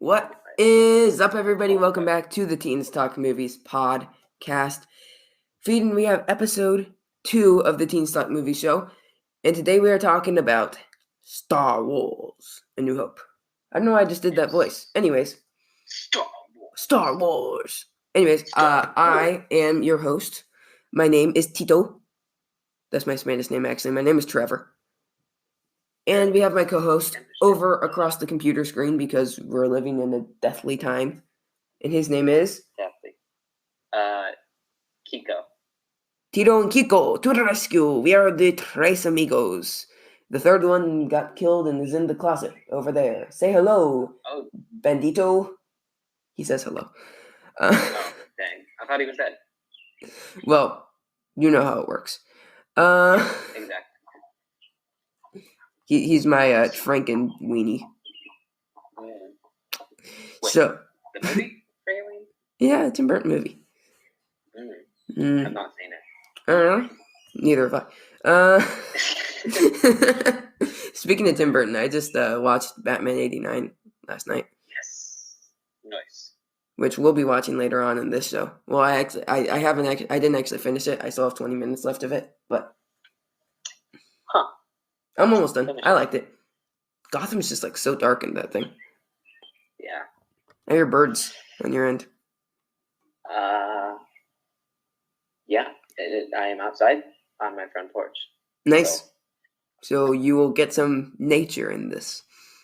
What is up, everybody? Welcome back to the Teens Talk Movies podcast feed, and we have episode 2 of the Teens Talk Movie Show, and today we are talking about Star Wars: A New Hope. I don't know why I just did that voice. Anyways, Star Wars. Anyways, I am your host. My name is Tito. That's my Spanish name, actually. My name is Trevor. And we have my co-host over across the computer screen because we're living in a deathly time. And his name is? Deathly. Kiko. Tito and Kiko, to the rescue. We are the Tres Amigos. The third one got killed and is in the closet over there. Say hello, Bandito. He says hello. Oh, dang. I thought he was dead. Well, you know how it works. Exactly. He's my Franken weenie. Wait, So the movie? Really? Yeah, it's a Burtt movie. I've not seen it. I don't know. Neither have I. Speaking of Tim Burton, I just watched Batman '89 last night. Yes. Nice. Which we'll be watching later on in this show. Well, I didn't actually finish it. I still have 20 minutes left of it, but I'm almost done. I liked it. Gotham's just like so dark in that thing. Yeah. I hear birds on your end. Yeah. I am outside on my front porch. Nice. So you will get some nature in this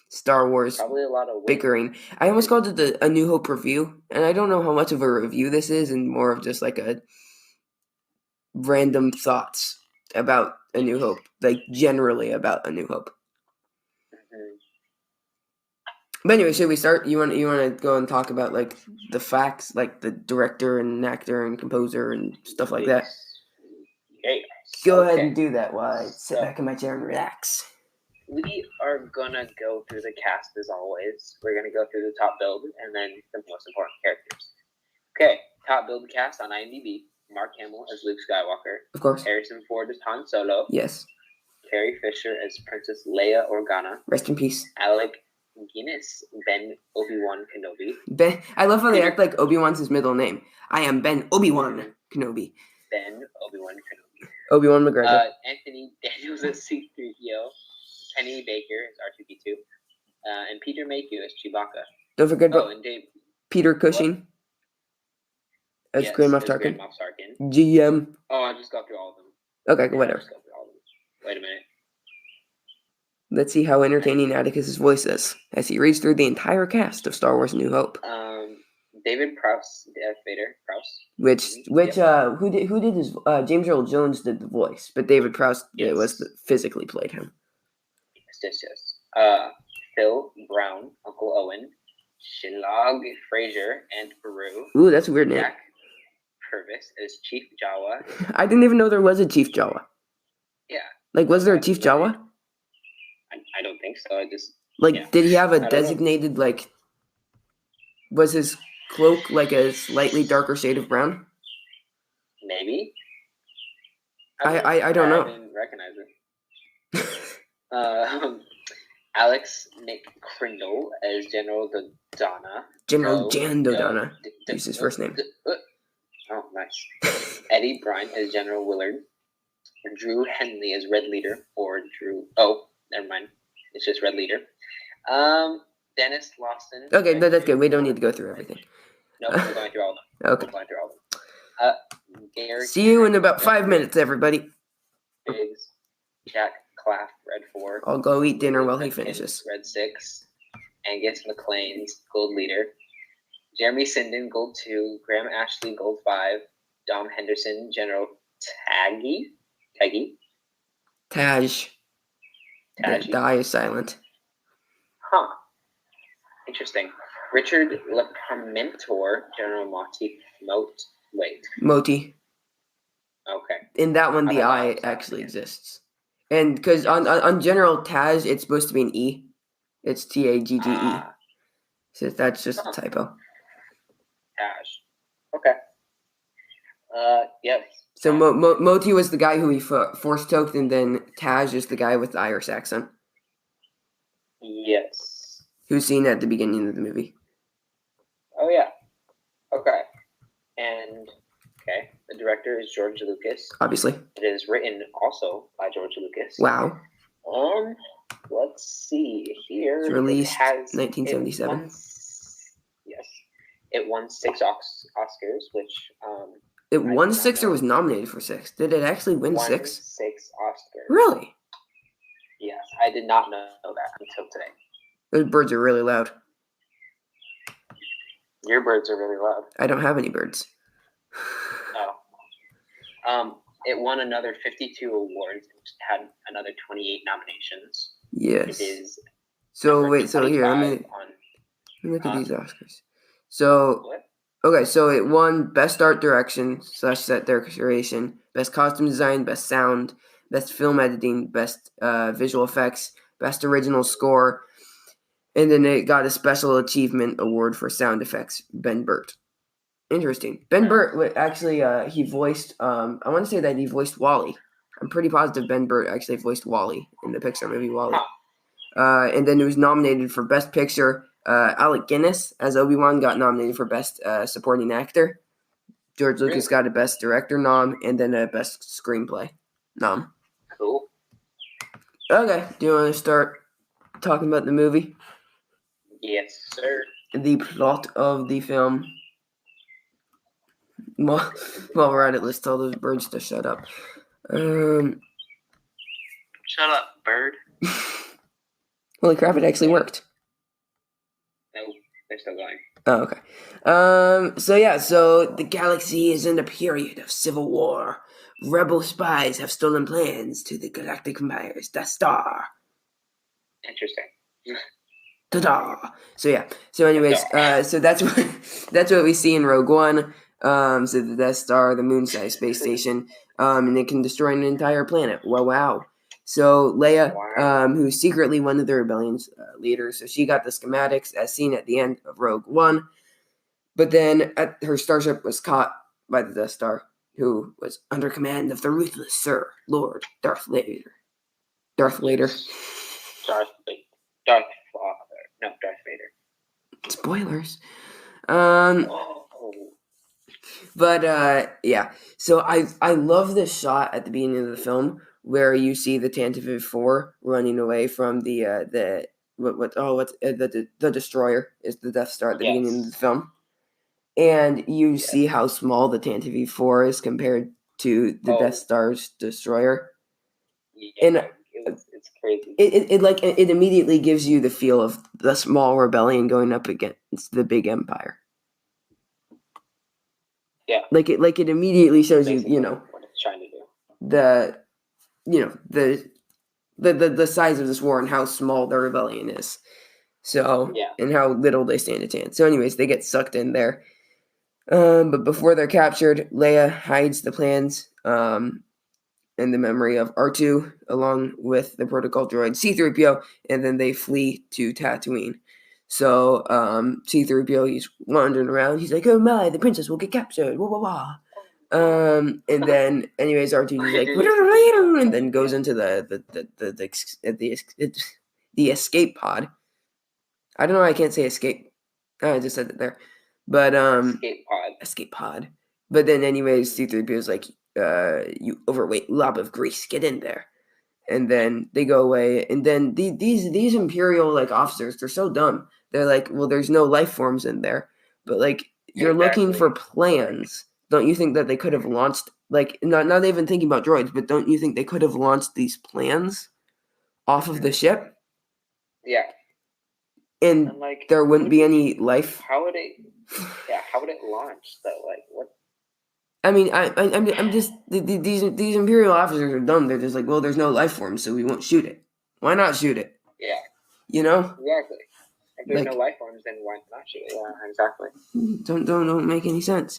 Star Wars probably a lot of bickering. I almost called it a New Hope review, and I don't know how much of a review this is, and more of just like a random thoughts about A New Hope, like generally about A New Hope. But anyway, should we start? You want to go and talk about like the facts, like the director and actor and composer and stuff like that? Yes. Go ahead and do that while I sit back in my chair and relax. We are gonna go through the cast as always. We're gonna go through the top build and then the most important characters. Okay, top build cast on IMDb: Mark Hamill as Luke Skywalker, of course. Harrison Ford as Han Solo, yes. Carrie Fisher as Princess Leia Organa, rest in peace. Alec Guinness, Ben Obi-Wan Kenobi. Ben, I love how they act like Obi-Wan's his middle name. I am Ben Obi-Wan Kenobi. Ben Obi-Wan Kenobi. Obi-Wan McGregor. Anthony Daniels as C-3PO, Kenny Baker as R2-D2, and Peter Mayhew as Chewbacca. Don't forget about Peter Cushing as Grand Moff Tarkin. GM. Oh, I just got through all of them. Okay, whatever. Wait a minute. Let's see how entertaining Atticus' voice is as he reads through the entire cast of Star Wars: A New Hope. David Prowse, Darth Vader, Prowse. Who did his James Earl Jones did the voice, but David Prowse physically played him. Yes. Phil Brown, Uncle Owen, Shilog Fraser, and Peru. Ooh, that's a weird name. Jack Purvis as Chief Jawa. I didn't even know there was a Chief Jawa. Yeah. Like, was there a Chief Jawa? I don't think so. Did he have a designated, like, was his cloak like a slightly darker shade of brown? Maybe. I don't know. I didn't recognize it. Alex McCrindle as General Dodonna. General Jan Dodonna. Use his first name. Oh, nice. Eddie Bryant as General Willard. Drew Henley as Red Leader, or Drew. Oh, never mind. It's just Red Leader. Dennis Lawson. Okay, that's good. We don't need to go through everything. No, we're going through all of them. Okay. We're going through all of them. Gary. See you in about 5 minutes, everybody. Biggs, Jack Claff, Red 4. I'll go eat dinner while he finishes. Red 6. Angus McLean's Gold Leader. Jeremy Sinden, Gold 2. Graham Ashley, Gold 5. Dom Henderson, General Taj. The die is silent. Huh. Interesting. Richard Leparmentor, General Moti. Moti. Okay. In that one, the I actually exists. And because on General Taj, it's supposed to be an E. It's Tagge. So that's just a typo. Taj. Okay. Yep. So Moti was the guy who he force choked, and then Taj is the guy with the Irish accent. Yes. Who's seen at the beginning of the movie. And the director is George Lucas. Obviously. It is written also by George Lucas. Wow. Let's see here. It's released 1977. It won 6 Oscars, which it won 6 or was nominated for 6? Did it actually win 6? 6 Oscars. Really? Yes, I did not know that until today. Those birds are really loud. Your birds are really loud. I don't have any birds. Oh. It won another 52 awards and had another 28 nominations. Yes. It is. So wait, so here, let me look at these Oscars. So what? Okay, so it won Best Art Direction / Set Decoration, Best Costume Design, Best Sound, Best Film Editing, Best Visual Effects, Best Original Score, and then it got a Special Achievement Award for Sound Effects, Ben Burtt. Interesting. Ben Burtt, actually, he voiced, I want to say that he voiced WALL-E. I'm pretty positive Ben Burtt actually voiced WALL-E in the Pixar movie WALL-E. And then it was nominated for Best Picture. Alec Guinness as Obi-Wan got nominated for Best Supporting Actor. George Lucas got a Best Director nom and then a Best Screenplay nom. Cool. Okay, do you want to start talking about the movie? Yes, sir. The plot of the film. While we're at it, let's tell those birds to shut up. Shut up, bird. Holy crap, it actually worked. No, they're still going. Oh, okay. So the galaxy is in a period of civil war. Rebel spies have stolen plans to the Galactic Empire's Death Star. Interesting. Ta-da! So anyways, so that's what we see in Rogue One. So the Death Star, the moon-sized space station, and it can destroy an entire planet. Wow. So Leia, who's secretly one of the rebellion's leaders, so she got the schematics as seen at the end of Rogue One. But then her starship was caught by the Death Star, who was under command of the ruthless Sir Lord Darth Vader. Darth Vader. Spoilers. But yeah. So I love this shot at the beginning of the film where you see the Tantive 4 running away from the destroyer is the Death Star at the beginning of the film, and you see how small the Tantive 4 is compared to the Death Star's destroyer. And it's crazy. It immediately gives you the feel of the small rebellion going up against the big empire. Yeah. Like it immediately shows basically you what it's trying to do. The size of this war and how small the rebellion is. So and how little they stand a chance. So anyways, they get sucked in there. But before they're captured, Leia hides the plans and the memory of R2 along with the protocol droid C-3PO, and then they flee to Tatooine. So C-3PO, he's wandering around. He's like, "Oh my, the princess will get captured!" Wah wah wah. And then, anyways, R2 is like, and then goes into the escape pod. I don't know why I can't say escape. I just said it there, but escape pod. But then, anyways, C-3PO is like, "You overweight lob of grease, get in there." And then they go away. And then these Imperial officers, they're so dumb. They're like, well, there's no life forms in there, but you're looking for plans. Don't you think that they could have launched not even thinking about droids, but don't you think they could have launched these plans off of the ship? Yeah. And there wouldn't be any life. How would it? Yeah. How would it launch though? What? I mean, I'm just these Imperial officers are dumb. They're just like, well, there's no life form, so we won't shoot it. Why not shoot it? Yeah. Exactly. If there's no life forms, then why not shoot it? Yeah, exactly. Don't make any sense.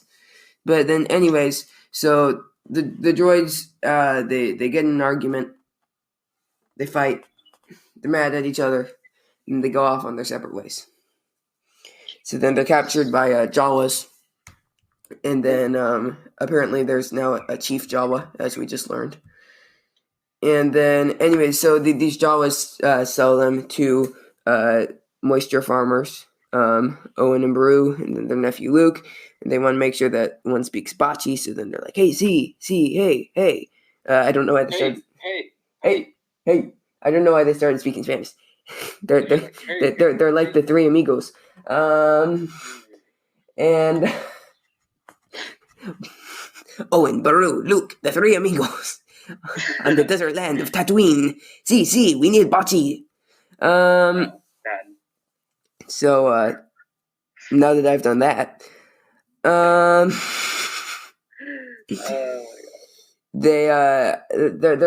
But then, anyways, so the droids they get in an argument. They fight. They're mad at each other, and they go off on their separate ways. So then they're captured by Jawas. And then apparently there's now a Chief Jawa, as we just learned. And then, anyway, so these Jawas sell them to moisture farmers Owen and Beru, and then their nephew Luke, and they want to make sure that one speaks Bocce. So then they're like, "Hey, see, hey." I don't know why they started. Hey. I don't know why they started speaking Spanish. they're like the three amigos. And Owen, Beru, Luke, the three amigos on the desert land of Tatooine. See, we need Bocce. So now that I've done that, they're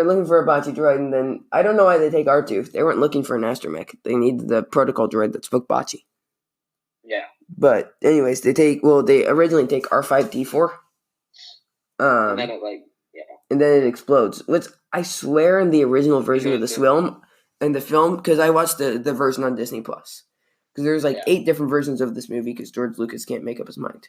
looking for a Bocce droid, and then I don't know why they take R2. They weren't looking for an astromech. They needed the protocol droid that spoke Bocce. Yeah. But anyways, they originally take R5D4. And then and then it explodes. Which I swear in the original version of the film, because I watched the version on Disney Plus. Because there's 8 different versions of this movie because George Lucas can't make up his mind.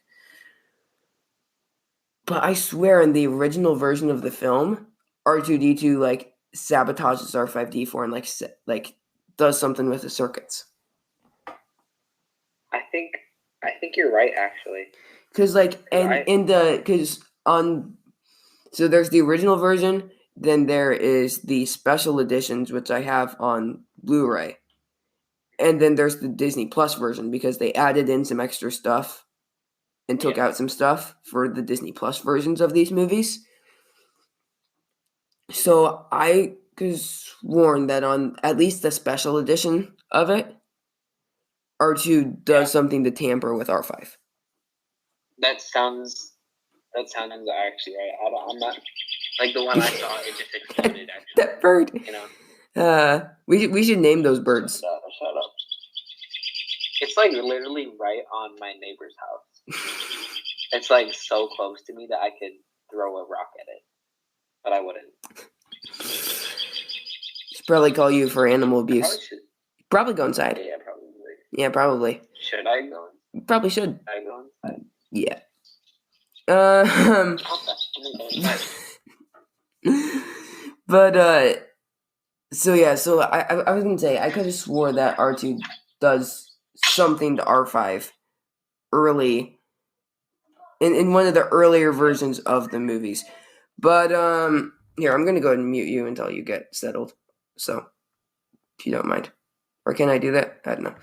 But I swear in the original version of the film, R2D2 sabotages R5D4 and does something with the circuits. I think you're right, actually. Because so there's the original version, then there is the special editions, which I have on Blu-ray. And then there's the Disney Plus version because they added in some extra stuff and took out some stuff for the Disney Plus versions of these movies. So I was warned that on at least the special edition of it, R2 does something to tamper with R5. That sounds actually right. I'm not like the one I saw. It just exploded. Actually, that bird. We should name those birds. Shut up. It's literally right on my neighbor's house. It's so close to me that I could throw a rock at it, but I wouldn't. Should probably call you for animal abuse. Probably go inside. Yeah, probably. Yeah, probably. Should I go? Probably should. I go inside. Yeah. But so I was gonna say I could have swore that R2 does something to R5 early in one of the earlier versions of the movies. But here, I'm gonna go ahead and mute you until you get settled. So if you don't mind. Or can I do that? I don't know.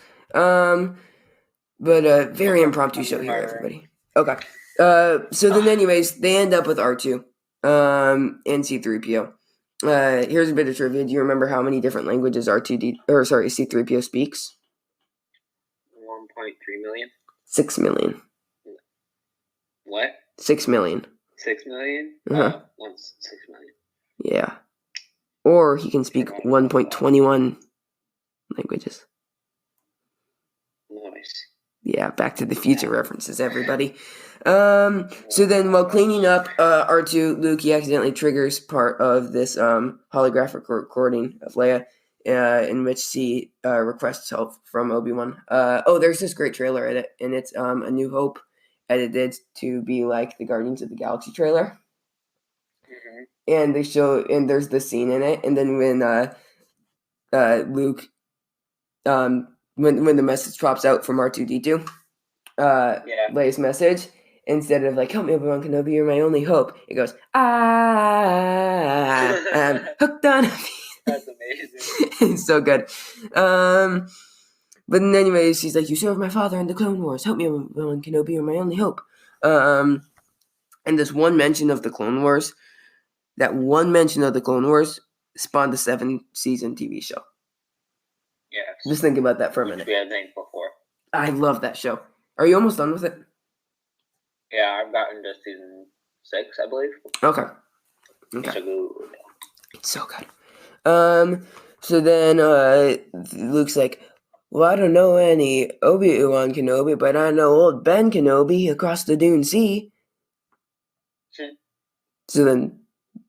But very impromptu show here, everybody. Okay. So then anyways, they end up with R2 and C-3PO. Here's a bit of trivia. Do you remember how many different languages C-3PO speaks? 1.3 million? 6 million. What? 6 million. 6 million? Uh-huh. 6 million. Yeah. Or he can speak 1.21 languages. Nice. Yeah, Back to the Future references, everybody. So then while cleaning up R2, Luke, he accidentally triggers part of this holographic recording of Leia in which she requests help from Obi-Wan. There's this great trailer edit, and it's A New Hope edited to be like the Guardians of the Galaxy trailer. Mm-hmm. And they show, and there's this scene in it, and then when Luke, when the message drops out from R2D2, Leia's message, instead of help me, Obi-Wan Kenobi, you're my only hope, it goes, I'm hooked on a That's amazing. It's so good. But anyways, she's like, you served my father in the Clone Wars, help me, Obi-Wan Kenobi, you're my only hope. And this one mention of the Clone Wars, spawned a 7-season TV show. Yes. Just think about that for a minute. We had named before. I love that show. Are you almost done with it? Yeah, I've gotten to season 6, I believe. Okay. It's so It's good. so good. So then Luke's like, well, I don't know any Obi-Wan Kenobi, but I know old Ben Kenobi across the Dune Sea. So then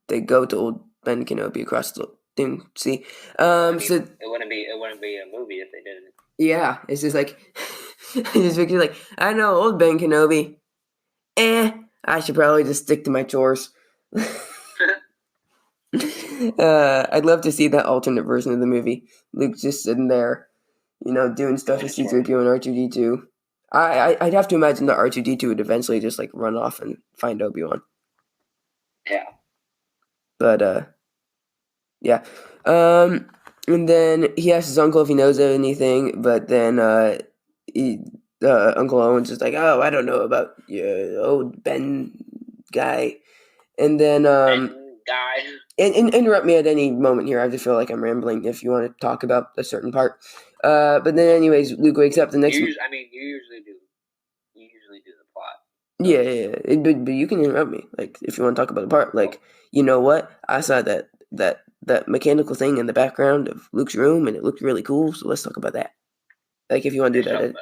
they go to old Ben Kenobi across the Dune Sea. So it wouldn't be a movie if they didn't. Yeah, it's just like this picture like, I know old Ben Kenobi. I should probably just stick to my chores. I'd love to see that alternate version of the movie. Luke's just sitting there doing stuff with Going ashore. C-3PO and R2-D2. I'd have to imagine that R2-D2 would eventually just like run off and find Obi-Wan. Yeah. But yeah. And then he asks his uncle if he knows anything, but then Uncle Owen's just like, oh, I don't know about your old Ben guy. And then Ben guy. and interrupt me at any moment here. I just feel like I'm rambling if you want to talk about a certain part. But then anyways, Luke wakes up the next. You usually do. You usually do the plot. Yeah. But you can interrupt me, like if you want to talk about the part. Like, you know what? I saw that mechanical thing in the background of Luke's room, and it looked really cool. So let's talk about that. Like, if you want to do that,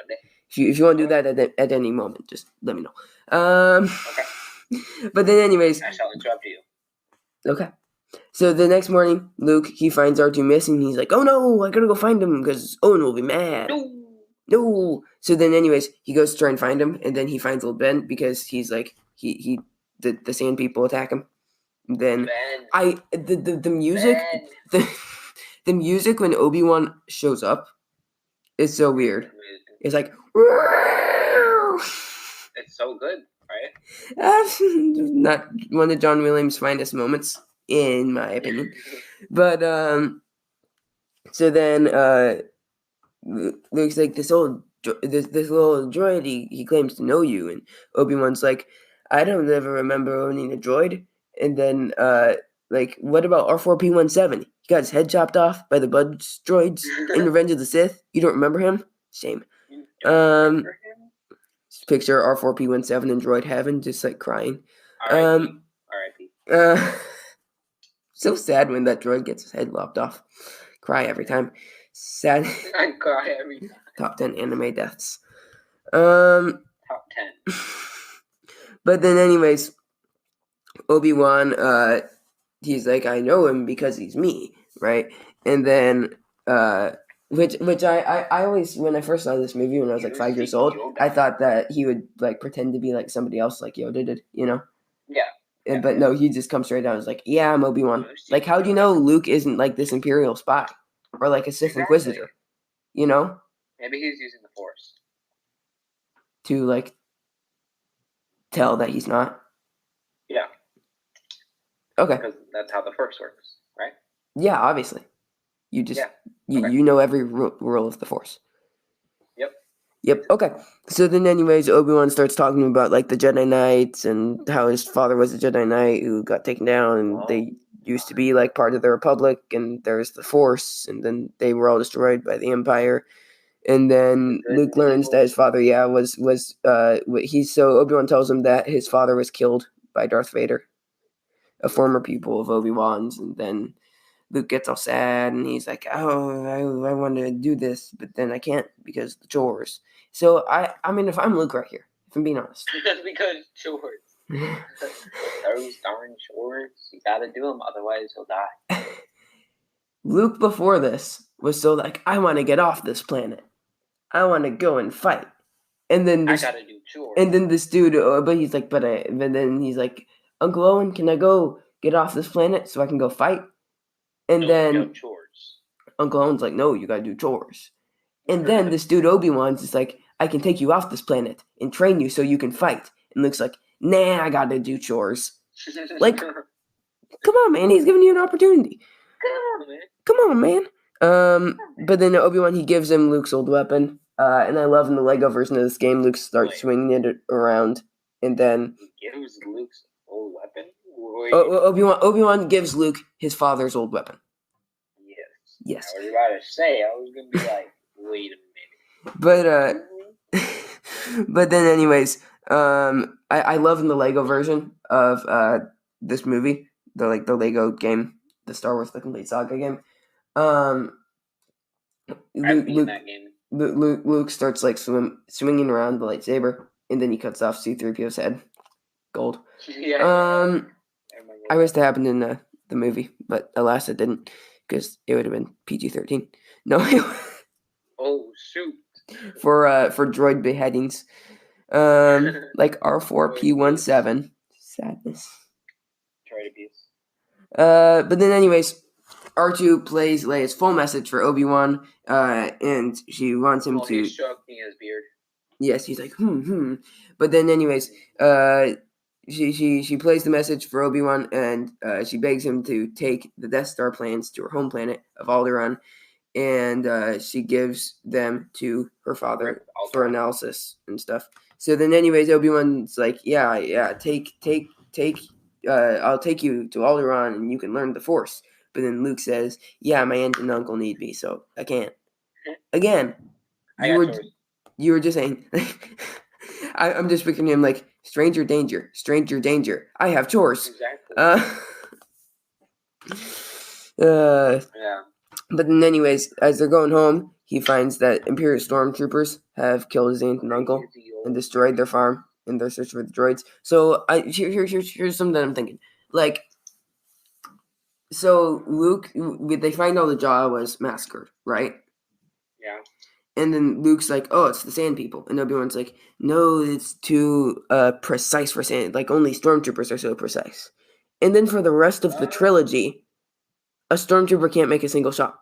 if you want to do that at any moment, just let me know. Okay. But then, anyways, I shall interrupt you. Okay. So the next morning, Luke, he finds R2 missing. He's like, oh no, I gotta go find him because Owen will be mad. No. So then, anyways, he goes to try and find him, and then he finds old Ben because he's like, the sand people attack him. And then the music, the music when Obi-Wan shows up is so weird. It's like, it's so good, right? Not one of John Williams' finest moments, in my opinion. But so then Luke's like, this little droid, he claims to know you, and Obi-Wan's like, I don't ever remember owning a droid. And then like, what about R4P17? He got his head chopped off by the Budge droids in Revenge of the Sith. You don't remember him? Shame. Remember him? Picture R4P17 in droid heaven, just like crying. R.I.P. So sad when that droid gets his head lopped off. Cry every time. Sad. I cry every time. Top 10 anime deaths. Top 10. But then, anyways, Obi-Wan, he's like, I know him because he's me, right? And then, which I always, when I first saw this movie when I was like 5 years old, I thought that he would like pretend to be like somebody else, like Yoda did, Yeah. But no, he just comes straight out and is like, yeah, I'm Obi-Wan. Like, how do you know Luke isn't like this Imperial spy or like a Sith Inquisitor? Maybe he's using the Force to like tell that he's not. Yeah. Okay. Because that's how the Force works, right? Yeah, obviously. You just you know every rule of the Force. Yep. Okay. So then, anyways, Obi-Wan starts talking about like the Jedi Knights and how his father was a Jedi Knight who got taken down, and they used to be like part of the Republic, and there's the Force, and then they were all destroyed by the Empire. And then Luke learns that his father, was so Obi-Wan tells him that his father was killed by Darth Vader, a former pupil of Obi-Wan's, and then Luke gets all sad, and he's like, oh, I want to do this, but then I can't because the chores. So, I mean, if I'm Luke right here, if I'm being honest. That's because chores. Those darn chores. You gotta do them, otherwise he'll die. Luke before this was so like, I want to get off this planet. I want to go and fight. And then I gotta do chores. And then this dude, but he's like, but then he's like, Uncle Owen, can I go get off this planet so I can go fight? And then chores. Uncle Owen's like, no, you gotta do chores. And then this dude Obi-Wan's just like, I can take you off this planet and train you so you can fight. And Luke's like, nah, I gotta do chores. Like, come on, man, he's giving you an opportunity. Come on, man. But then Obi-Wan, he gives him Luke's old weapon. And I love in the Lego version of this game, Luke starts swinging it around, and then he gives Luke's old weapon. Obi-Wan gives Luke his father's old weapon. Yes. I was about to say, I was gonna be like, wait a minute. But then anyways, I love in the Lego version of this movie, the Lego game, the Star Wars The Complete Saga game. Luke starts like swinging around the lightsaber, and then he cuts off C-3PO's head. Gold. Yeah. I wish that happened in the movie, but alas, it didn't, because it would have been PG-13. No. Oh shoot. For droid beheadings, like R4P17. Sadness. Droid abuse. But then anyways, R2 plays Leia's full message for Obi-Wan, and she wants him to. He's stroking his beard. Yes, he's like, But then, anyways, she plays the message for Obi-Wan, and she begs him to take the Death Star plans to her home planet of Alderaan, and she gives them to her father for analysis and stuff. So then, anyways, Obi-Wan's like, yeah, take. I'll take you to Alderaan, and you can learn the Force. But then Luke says, yeah, my aunt and uncle need me, so I can't. Again, you were just saying. I'm just picturing him like stranger danger. I have chores. Exactly. Yeah. But then, anyways, as they're going home, he finds that Imperial stormtroopers have killed his aunt and uncle and destroyed their farm in their search for the droids. So here's something that I'm thinking. Like, so Luke, they find out the Jawa was massacred, right? Yeah. And then Luke's like, oh, it's the Sand People. And Obi-Wan's like, no, it's too precise for Sand. Like, only stormtroopers are so precise. And then for the rest of the trilogy, a stormtrooper can't make a single shot.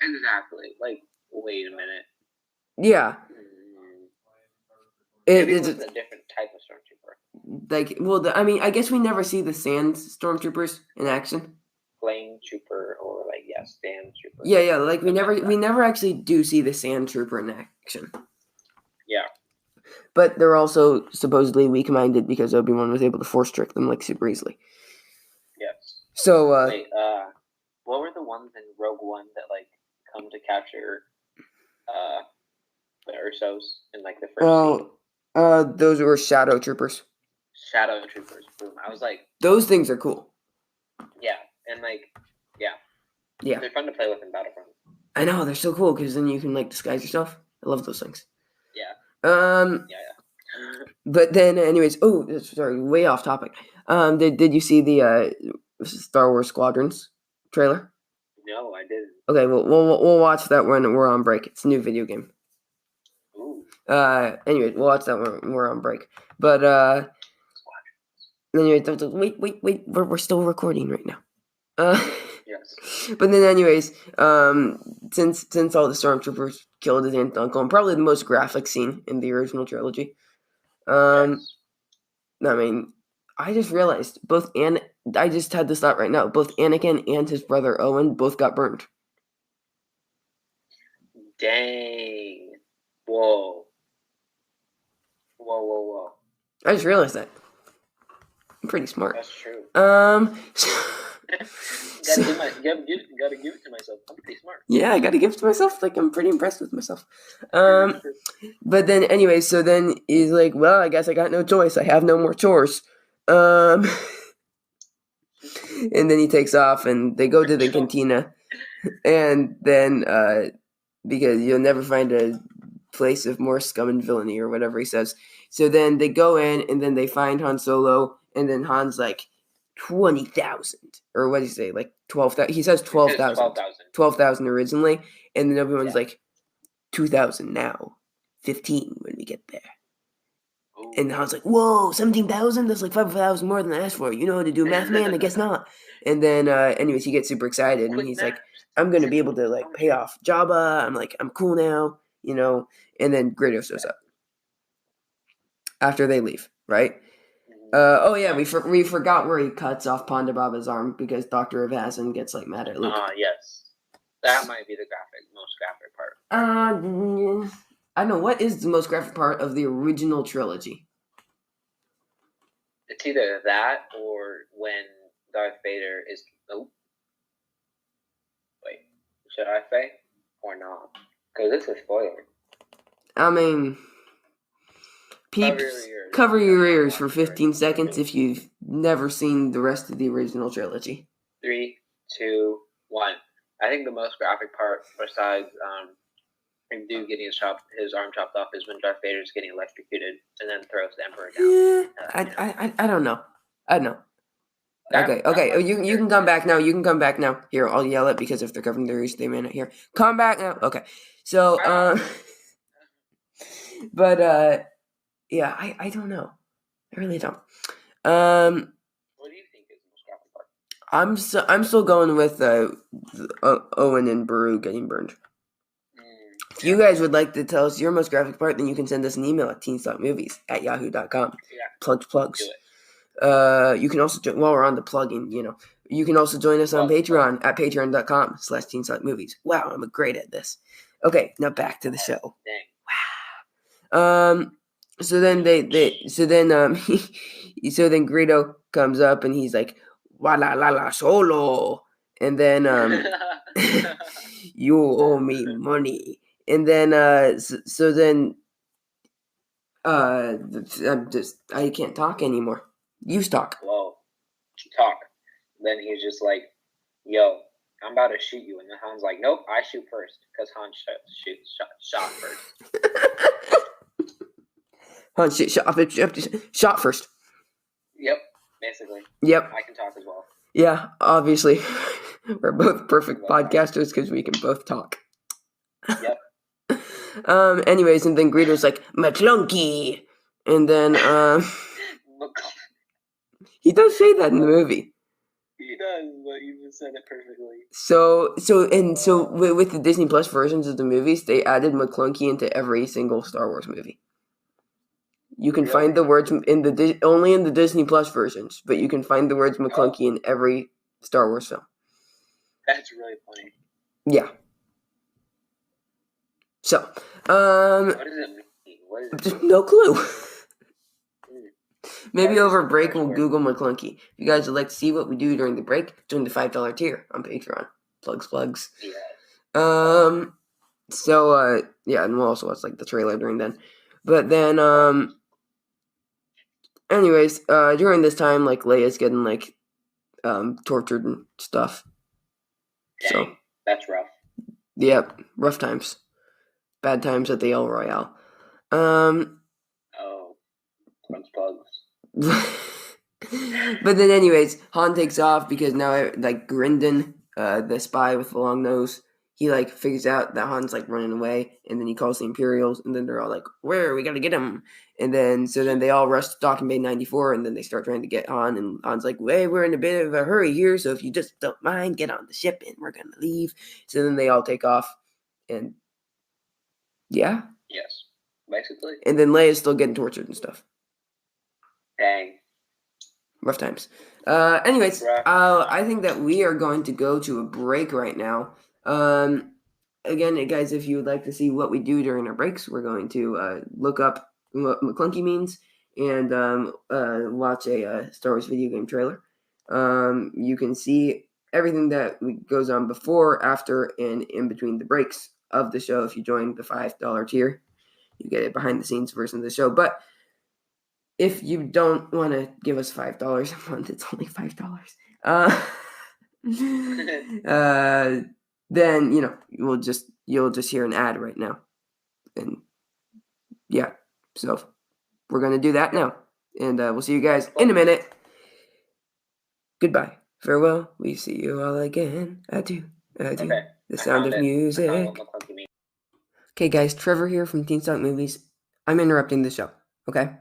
Exactly. Like, wait a minute. Yeah. It's a different type of stormtrooper. Like, well, I guess we never see the Sand stormtroopers in action. Flame trooper or sand trooper. Yeah. Like we never actually do see the Sand trooper in action. Yeah. But they're also supposedly weak-minded because Obi-Wan was able to force trick them like super easily. Yes. So wait, what were the ones in Rogue One that come to capture the Ursos in the first scene? Those were Shadow Troopers. Shadow Troopers. Boom. I was like, those things are cool. Yeah, and yeah, they're fun to play with in Battlefront. I know, they're so cool because then you can disguise yourself. I love those things. Yeah. Yeah. But then, anyways, sorry, way off topic. Did you see the Star Wars Squadrons trailer? No, I didn't. Okay, we'll watch that when we're on break. It's a new video game. Ooh. Anyway, we'll watch that when we're on break. But anyway, wait, we're still recording right now. Yes. But then, anyways, since all the stormtroopers killed his aunt and uncle, and probably the most graphic scene in the original trilogy. Yes. I mean, I just realized I just had this thought right now. Both Anakin and his brother Owen both got burned. Dang. Whoa. I just realized that. I'm pretty smart. That's true. Gotta give it to myself. I'm pretty smart. Yeah, I gotta give it to myself. I'm pretty impressed with myself. But then, anyway, so then he's like, well, I guess I got no choice. I have no more chores. And then he takes off, and they go to the cantina. And then, because you'll never find a place of more scum and villainy, or whatever he says. So then they go in, and then they find Han Solo, and then Han's like, 20,000. Or what did he say? 12,000. He says 12,000. 12,000 originally. And then everyone's like, 2,000 now. 15 when we get there. Ooh. And Han's like, whoa, 17,000? That's 5,000 more than I asked for. You know how to do math, man? I guess not. And then, anyways, he gets super excited. And he's like, I'm going to be able to, pay off Jabba. I'm cool now, And then Greedo shows up. After they leave, right? We forgot where he cuts off Ponda Baba's arm because Dr. Evazan gets mad at Luke. Yes. That might be the most graphic part. I don't know, what is the most graphic part of the original trilogy? It's either that or when Darth Vader is wait, should I say or not? Because it's a spoiler. I mean, peeps, cover your ears for 15 seconds if you've never seen the rest of the original trilogy. 3, 2, 1. I think the most graphic part, besides dude getting his arm chopped off, is when Darth Vader's getting electrocuted and then throws the Emperor down. I don't know. Okay. You can come back now. Here, I'll yell it because if they're covering their ears, they may not hear. Come back now. Okay. So, but yeah, I don't know. I really don't. What do you think is the most graphic part? I'm still going with Owen and Baru getting burned. If you guys would like to tell us your most graphic part, then you can send us an email at teenstalkmovies@yahoo.com. Yeah. Plugs. Do You can also while we're on the plugging, you can also join us on Patreon at patreon.com/teenstalkmovies. Wow, I'm great at this. Okay, now back to the show. Dang. Wow. So then so then Greedo comes up and he's like, "Wala la la solo," and then you owe me money, and then I can't talk anymore. You talk. Whoa, talk. Then he's just like, "Yo, I'm about to shoot you," and then Han's like, "Nope, I shoot first," because Han shot first. Han shot first. Yep, basically. Yep. I can talk as well. Yeah, obviously. We're both perfect podcasters because we can both talk. Yep. Anyways, and then Greedo's like, McClunky! And then, he does say that in the movie. He does, but you just said it perfectly. So with the Disney Plus versions of the movies, they added McClunky into every single Star Wars movie. You can find the words only in the Disney Plus versions, but you can find the words McClunky in every Star Wars film. That's really funny. Yeah. So, what does it mean? Just no clue. Maybe over break we'll Google McClunky. If you guys would like to see what we do during the break, join the $5 tier on Patreon. Plugs. Yeah. So, yeah, and we'll also watch, the trailer during then. But then, anyways, during this time, Leia's getting, tortured and stuff. Dang, so that's rough. Yep, rough times. Bad times at the El Royale. Plugs. But then anyways, Han takes off because now, Grindon, the spy with the long nose, he, figures out that Han's, running away, and then he calls the Imperials, and then they're all like, where? We gotta get him. And then, they all rush to Docking Bay 94, and then they start trying to get Han, and Han's like, hey, we're in a bit of a hurry here, so if you just don't mind, get on the ship, and we're gonna leave. So then they all take off, and yeah. Yes, basically. And then Leia's still getting tortured and stuff. Dang. Rough times. Anyways, I think that we are going to go to a break right now. Again, guys, if you would like to see what we do during our breaks, we're going to look up what McClunky means and watch a Star Wars video game trailer. You can see everything that goes on before, after, and in between the breaks of the show if you join the $5 tier. You get a behind-the-scenes version of the show, but if you don't want to give us $5 a month, it's only $5. Then you'll just hear an ad right now, and yeah, so we're gonna do that now, and we'll see you guys in a minute. Goodbye, farewell. We see you all again. Adieu. Okay. The sound of music. Okay, guys, Trevor here from Teen Talk Movies. I'm interrupting the show, okay?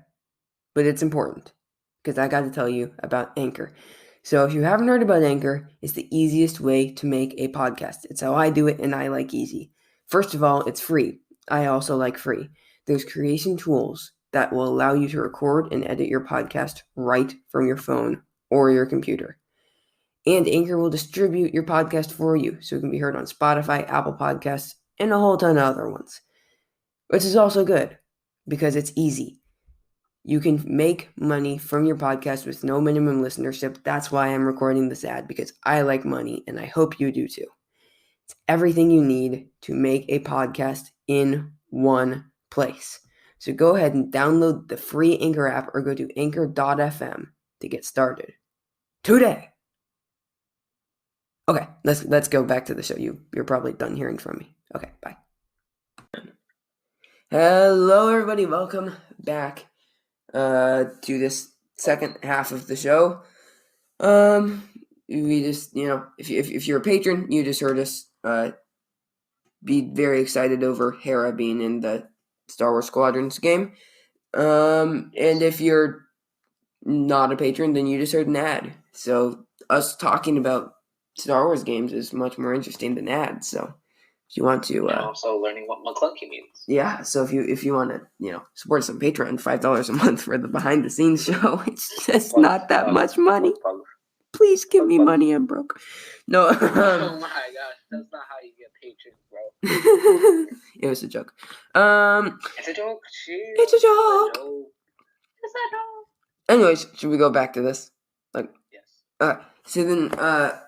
But it's important, because I got to tell you about Anchor. So if you haven't heard about Anchor, it's the easiest way to make a podcast. It's how I do it, and I like easy. First of all, it's free. I also like free. There's creation tools that will allow you to record and edit your podcast right from your phone or your computer. And Anchor will distribute your podcast for you, so it can be heard on Spotify, Apple Podcasts, and a whole ton of other ones. Which is also good, because it's easy. You can make money from your podcast with no minimum listenership. That's why I'm recording this ad, because I like money, and I hope you do too. It's everything you need to make a podcast in one place. So go ahead and download the free Anchor app or go to anchor.fm to get started today. Okay, let's go back to the show. You're probably done hearing from me. Okay, bye. Hello, everybody. Welcome back to this second half of the show. We just, if you're a patron, you just heard us be very excited over Hera being in the Star Wars Squadrons game. And if you're not a patron, then you just heard an ad. So us talking about Star Wars games is much more interesting than ads. So if you want to, and also learning what McClunky means. Yeah. So if you want to, support some Patreon, $5 a month for the behind the scenes show, it's just not that much money. Please give me money. I'm broke. No. Oh my gosh, that's not how you get patrons, bro. It was a joke. It's a joke. It's a joke. It's a joke. Anyways, should we go back to this? Yes. So then,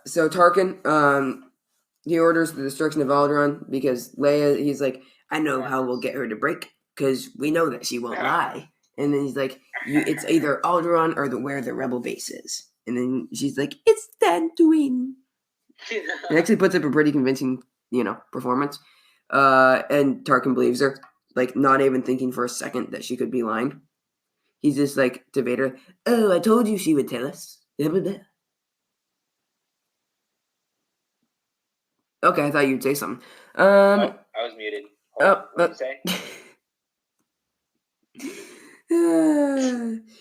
so Tarkin, he orders the destruction of Alderaan because Leia, he's like, I know how we'll get her to break because we know that she won't lie. And then he's like, it's either Alderaan or where the rebel base is. And then she's like, it's Tatooine. It actually puts up a pretty convincing, performance. And Tarkin believes her, like not even thinking for a second that she could be lying. He's just like to Vader, oh, I told you she would tell us. Okay, I thought you'd say something. I was muted. What did you say?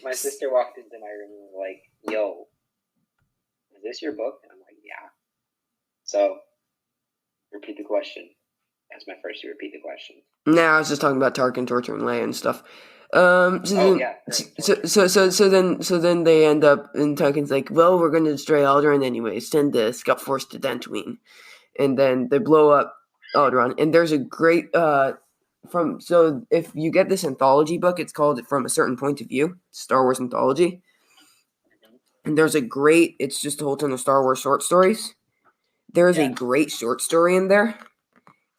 My sister walked into my room and was like, yo, is this your book? And I'm like, yeah. So, repeat the question. That's my first to repeat the question. No, I was just talking about Tarkin torturing Leia and stuff. Yeah. So then they end up, and Tarkin's like, well, we're going to destroy Alderaan anyway. Send the Scout Force to Dantooine. And then they blow up Alderaan. And there's a great, so if you get this anthology book, it's called From a Certain Point of View, Star Wars Anthology. And there's it's just a whole ton of Star Wars short stories. There's a great short story in there.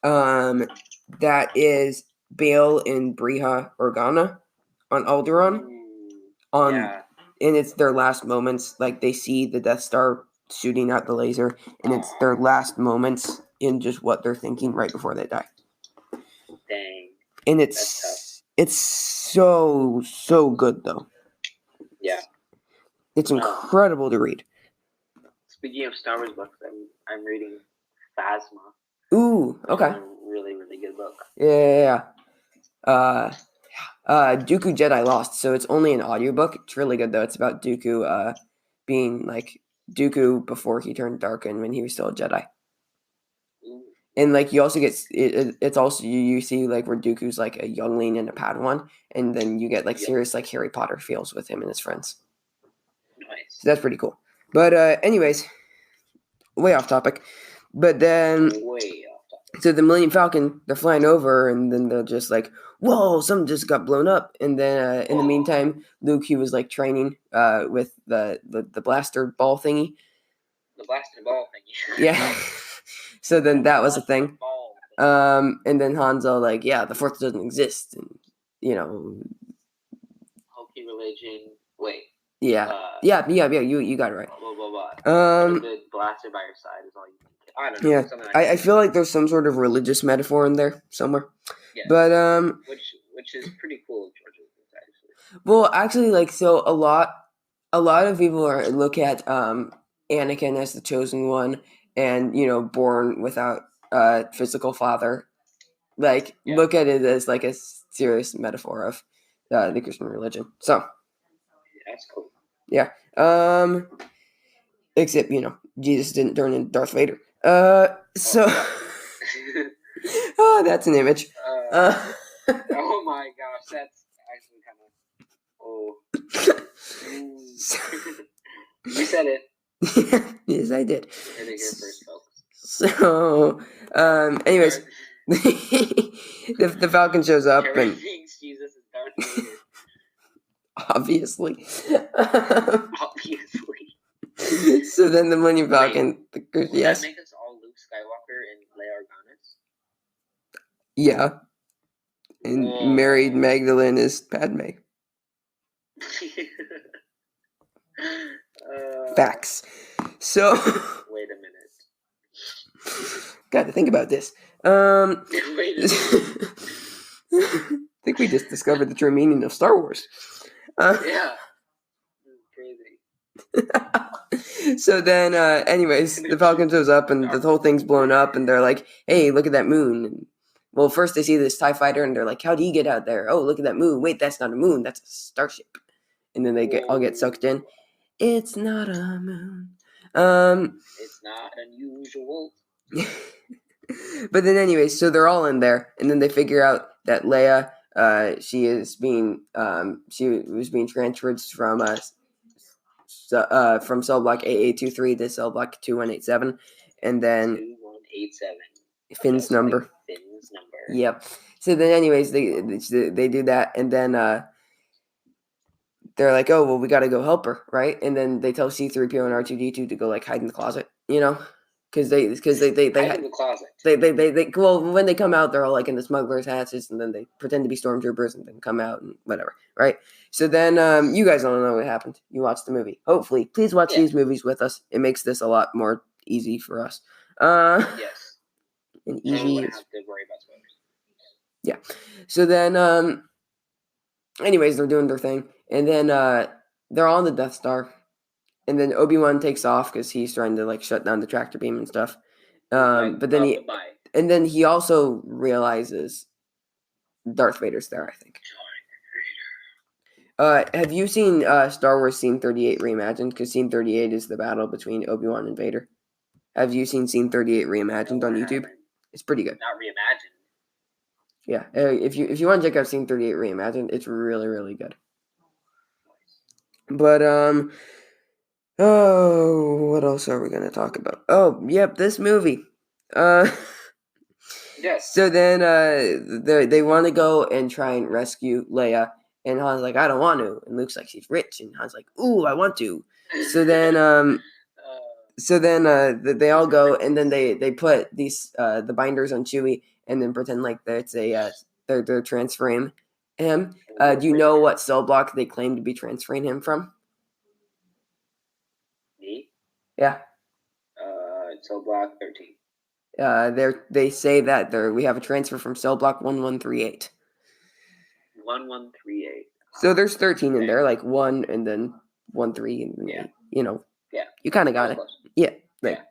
That is Bail and Breha Organa on Alderaan. And it's their last moments. Like they see the Death Star shooting out the laser, and it's their last moments in just what they're thinking right before they die. Dang. And it's so good though. Yeah. It's incredible to read. Speaking of Star Wars books, I'm reading Phasma. Ooh, okay. Really, really good book. Yeah. Dooku Jedi Lost, so it's only an audiobook. It's really good though. It's about Dooku being like Dooku before he turned dark and when he was still a Jedi. Ooh. And like you also get it's also you see like where Dooku's like a youngling and a Padawan, and then you get like serious like Harry Potter feels with him and his friends. Nice. So that's pretty cool. But anyways, way off topic. But then so the Millennium Falcon, they're flying over, and then they're just like, whoa, something just got blown up. And then in the meantime, Luke, he was like training with the blaster ball thingy. The blaster ball thingy. Yeah. So then that was a thing. And then Han's all like, yeah, the Force doesn't exist. And, Hokey religion. Wait. Yeah. Yeah, you got it right. Blah, blah, blah. The blaster by your side is all you need. I don't know. Yeah, I feel like there's some sort of religious metaphor in there somewhere. Yes. But which is pretty cool of George Lucas, actually. Well, actually, like so a lot of people look at Anakin as the chosen one, and born without a physical father. Like look at it as like a serious metaphor of the Christian religion. So that's cool. Yeah. Except Jesus didn't turn into Darth Vader. So oh, that's an image. Oh my gosh, that's actually kind of You said it. Yes, I did. Heard it here first, folks. So, anyways, the Falcon shows up and thinks Jesus is Darth Vader. Obviously. Obviously. So then the Millennium Falcon, would that make us all Luke Skywalker and Leia Organa? Yeah. And married Magdalene is Padme. Facts. So. Wait a minute. Got to think about this. Wait a minute. I think we just discovered the true meaning of Star Wars. Yeah. Crazy. So then, anyways, the Falcon shows up and the whole thing's blown up, and they're like, hey, look at that moon. And, well, first they see this TIE fighter, and they're like, how do you get out there? Oh, look at that moon. Wait, that's not a moon. That's a starship. And then they all get sucked in. It's not a moon. It's not unusual. But then anyways, so they're all in there, and then they figure out that Leia, she was being transferred from cell block AA23 to cell block 2187, and then 2187. Finn's number. Like Finn's number. Yep. So then anyways, they do that, and then they're like, oh well, we got to go help her, right? And then they tell C-3PO and R2-D2 to go like hide in the closet, because they hide in the closet. They well, when they come out, they're all like in the smugglers' hats, and then they pretend to be stormtroopers and then come out and whatever, right? So then you guys don't know what happened. You watched the movie. Hopefully, please watch these movies with us. It makes this a lot more easy for us. Yes. And easy. You don't have to worry about spoilers. Yeah. So then, anyways, they're doing their thing, and then they're on the Death Star, and then Obi-Wan takes off because he's trying to like shut down the tractor beam and stuff. But then he also realizes Darth Vader's there, I think. Have you seen Star Wars Scene 38 Reimagined? Because Scene 38 is the battle between Obi-Wan and Vader. Have you seen Scene 38 Reimagined on YouTube? It's pretty good. Not reimagined. Yeah, if you want to check out Scene 38 Reimagined, it's really, really good. But what else are we gonna talk about? Oh, yep, this movie. Yes. So then they want to go and try and rescue Leia, and Han's like, I don't want to, and Luke's like, she's rich, and Han's like, ooh, I want to. So then they all go, and then they put these the binders on Chewie, and then pretend like it's they're transferring him. Do you know what cell block they claim to be transferring him from? Me? Yeah. Cell block 13. They say that we have a transfer from cell block 1138. 1138. So there's 13 in there, like 1 and then 1 3 and then 8. Yeah. You kind of got it. Close. Yeah. Yeah.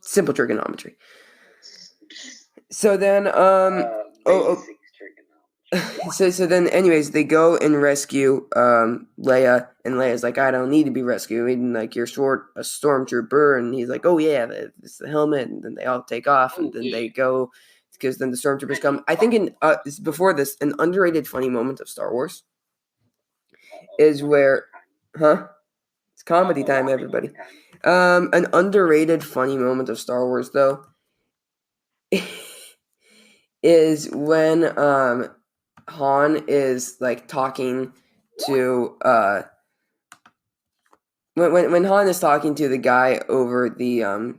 Simple trigonometry. So then so then anyways, they go and rescue Leia, and Leia's like, I don't need to be rescued, and like, you're short a stormtrooper, and he's like, oh yeah, it's the helmet, and then they all take off, and then they go, because then the stormtroopers come. I think before this, an underrated funny moment of Star Wars is where it's comedy time, everybody. An underrated funny moment of Star Wars though is when Han is like talking to when Han is talking to the guy over the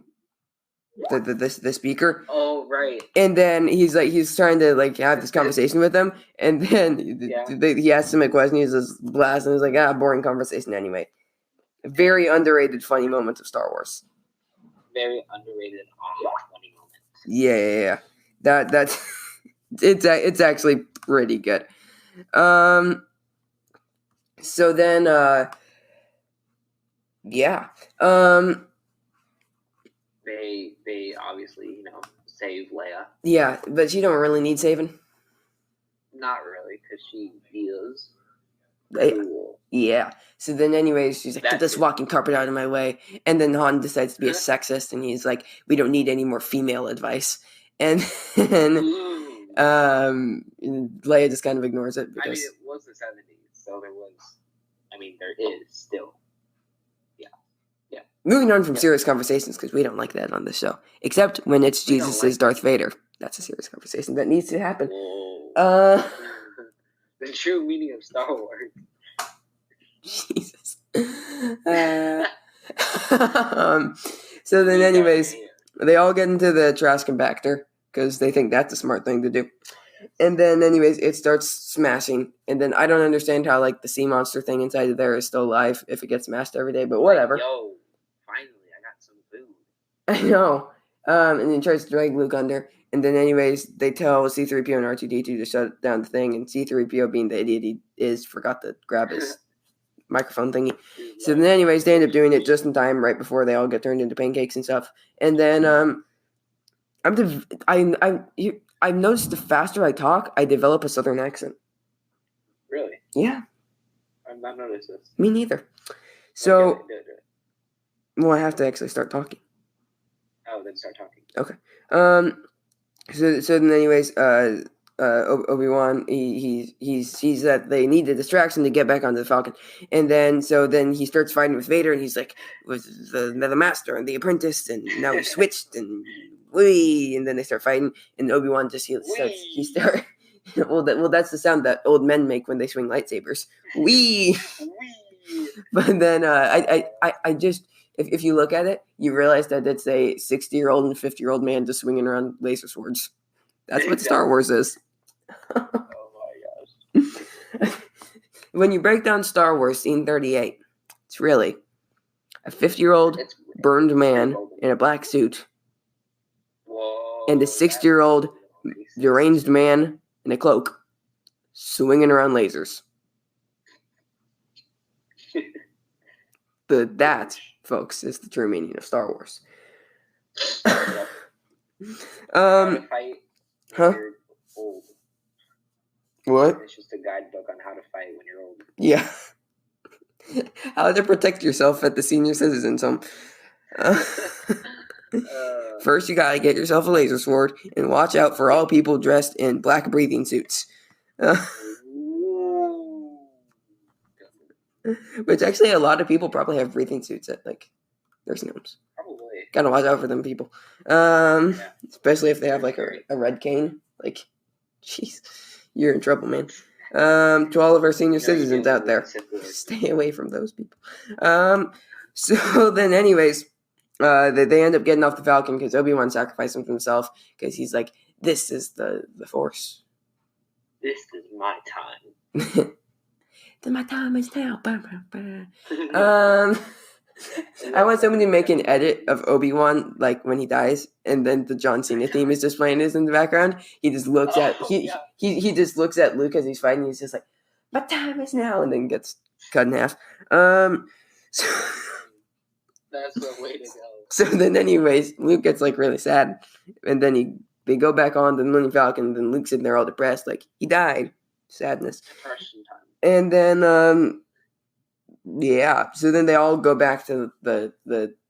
speaker. Oh, right. And then he's trying to like have this conversation with them, and then he asks him a question. He's just blast, and he's like, boring conversation anyway. Very underrated funny moments of Star Wars. Very underrated funny moments. Yeah. That's it's actually pretty good. So then they obviously, save Leia. Yeah, but she don't really need saving. Not really, because she is cool. Yeah. So then anyways, she's like, get this walking carpet out of my way. And then Han decides to be a sexist, and he's like, we don't need any more female advice. And Leia just kind of ignores it because it was the 70s, so there is still. Yeah. Moving on from serious conversations, because we don't like that on the show, except when it's Jesus as Darth Vader. That's a serious conversation that needs to happen. The true meaning of Star Wars. Jesus. So then, anyways, they all get into the trash compactor because they think that's a smart thing to do. And then, anyways, it starts smashing. And then I don't understand how, like, the sea monster thing inside of there is still alive if it gets smashed every day, but whatever. Yo, finally, I got some food. I know. And then tries to drag Luke under. And then, anyways, they tell C-3PO and R2-D2 to shut down the thing. And C-3PO, being the idiot he is, forgot to grab his microphone thingy. So then, anyways, they end up doing it just in time, right before they all get turned into pancakes and stuff. And then, I've noticed the faster I talk, I develop a southern accent. Really? Yeah. I've not noticed this. Me neither. So, do it. well, I have to actually start talking. Oh, then start talking. Okay. So then, anyways, Obi-Wan, he sees that they need a distraction to get back onto the Falcon, and then he starts fighting with Vader, and he's like, with the master and the apprentice, and now we switched, and and then they start fighting, and Obi-Wan just starts. Well, that's the sound that old men make when they swing lightsabers. Wee. But then I just. If you look at it, you realize that it's a 60-year-old and 50-year-old man just swinging around laser swords. That's what Star Wars is. Oh my gosh. When you break down Star Wars, scene 38, it's really a 50-year-old burned man in a black suit. Whoa, and a 60-year-old deranged man in a cloak swinging around lasers. That, folks, is the true meaning of Star Wars. How to fight when you're old. What? It's just a guidebook on how to fight when you're old. Yeah. How to protect yourself at the senior citizens home. First, you gotta get yourself a laser sword and watch out for all people dressed in black breathing suits. Which actually, a lot of people probably have breathing suits at nursing homes. Probably. Gotta watch out for them people. Especially if they have a red cane. Jeez, you're in trouble, man. To all of our senior citizens out there, stay away from those people. So then, anyways, they end up getting off the Falcon because Obi-Wan sacrificed him for himself because he's like, this is the Force. This is my time. My time is now. I want somebody to make an edit of Obi-Wan when he dies, and then the John Cena theme is just playing in the background. He just looks at he just looks at Luke as he's fighting. He's just like, my time is now, and then gets cut in half. So that's the way to go. So then, anyways, Luke gets really sad, and then they go back on the Millennium Falcon. And then Luke's sitting there all depressed, he died. Sadness. Depression time. And then yeah, so then they all go back to the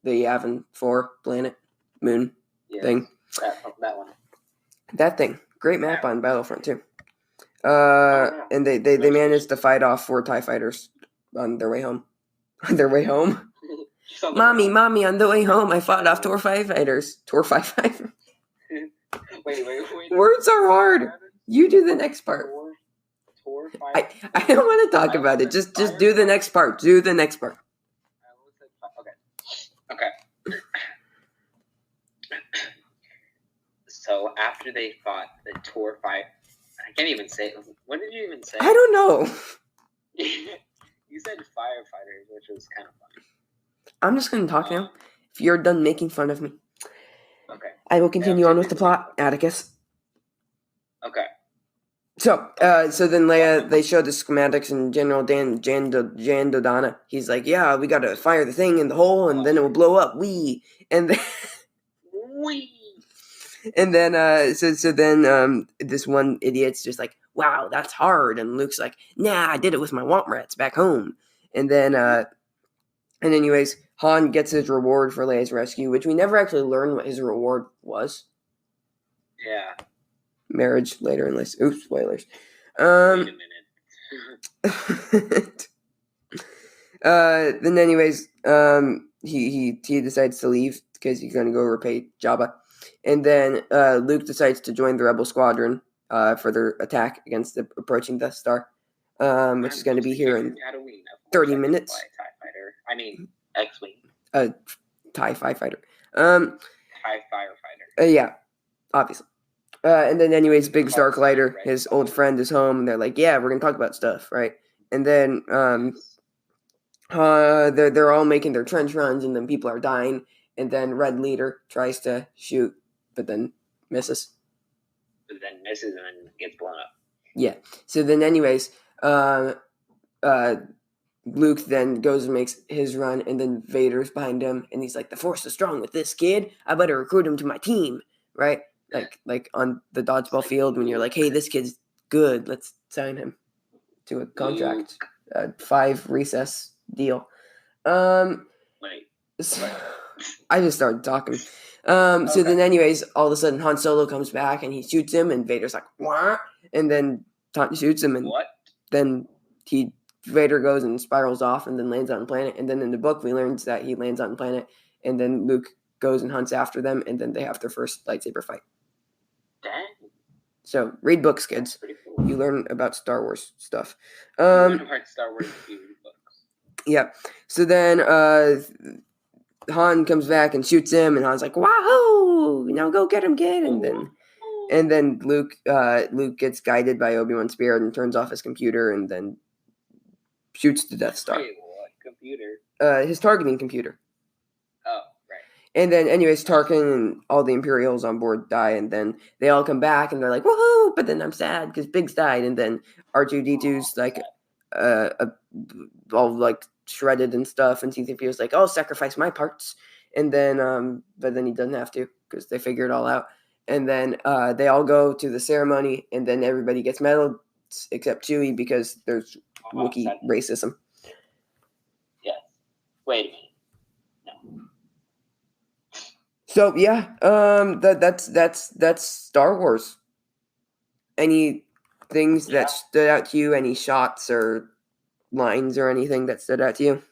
Yavin 4 planet moon thing. That one. That thing. Great map on Battlefront too. And they managed to fight off 4 TIE fighters on their way home. Mommy, on the way home, I fought off TIE fighters. Wait. Words are hard. You do the next part. I don't want to talk about it. Just do the next part. Do the next part. Okay. So after they fought the Tor fight, I can't even say. What did you even say? I don't know. You said firefighters, which was kind of funny. I'm just going to talk now. If you're done making fun of me. Okay. I will continue on with the plot, Atticus. Okay. So then Leia, they show the schematics, and General Jan Dodonna, he's like, yeah, we gotta fire the thing in the hole, and then it will blow up. And then so then this one idiot's just like, wow, that's hard, and Luke's like, nah, I did it with my womp rats back home. And then anyways, Han gets his reward for Leia's rescue, which we never actually learned what his reward was. Yeah. Marriage later in life. Oops, spoilers. Wait a minute. Then anyways, he decides to leave because he's gonna go repay Jabba, and then Luke decides to join the Rebel Squadron for their attack against the approaching Death Star, which is going to be here in 30 minutes. TIE fighter. I mean, X-wing. TIE firefighter. TIE firefighter. Yeah, obviously. And then, anyways, Big Starklighter, his old friend, is home, and they're like, yeah, we're going to talk about stuff, right? And then they're all making their trench runs, and then people are dying, and then Red Leader tries to shoot, but then misses. But then misses and then gets blown up. Yeah. So then, anyways, Luke then goes and makes his run, and then Vader's behind him, and he's like, the Force is strong with this kid. I better recruit him to my team, right? Like on the dodgeball field when you're like, hey, this kid's good. Let's sign him to a contract, 5 recess deal. Wait. I just started talking. So then, anyways, all of a sudden, Han Solo comes back and he shoots him, and Vader's like, "What?" And then shoots him, and What? then Vader goes and spirals off, and then lands on a planet. And then in the book, we learned that he lands on a planet, and then Luke goes and hunts after them, and then they have their first lightsaber fight. Dang. So read books, kids. Pretty cool. You learn about Star Wars stuff. You learn about Star Wars if you read books. Yeah. So then Han comes back and shoots him, and Han's like, "Wahoo! Now go get him, kid!" And then Luke gets guided by Obi-Wan's spirit and turns off his computer, and then shoots the Death Star. Wait, what computer? His targeting computer. Oh, right. And then, anyways, Tarkin and all the Imperials on board die, and then they all come back, and they're like, "Woohoo!" But then I'm sad because Biggs died, and then R2-D2's like, all like shredded and stuff, and C-3PO's like, "I'll sacrifice my parts," and then, but then he doesn't have to because they figure it all out, and then they all go to the ceremony, and then everybody gets medals except Chewie because there's Wookiee racism. Yes. Wait a minute. So yeah, that's Star Wars. Any things that stood out to you? Any shots or lines or anything that stood out to you?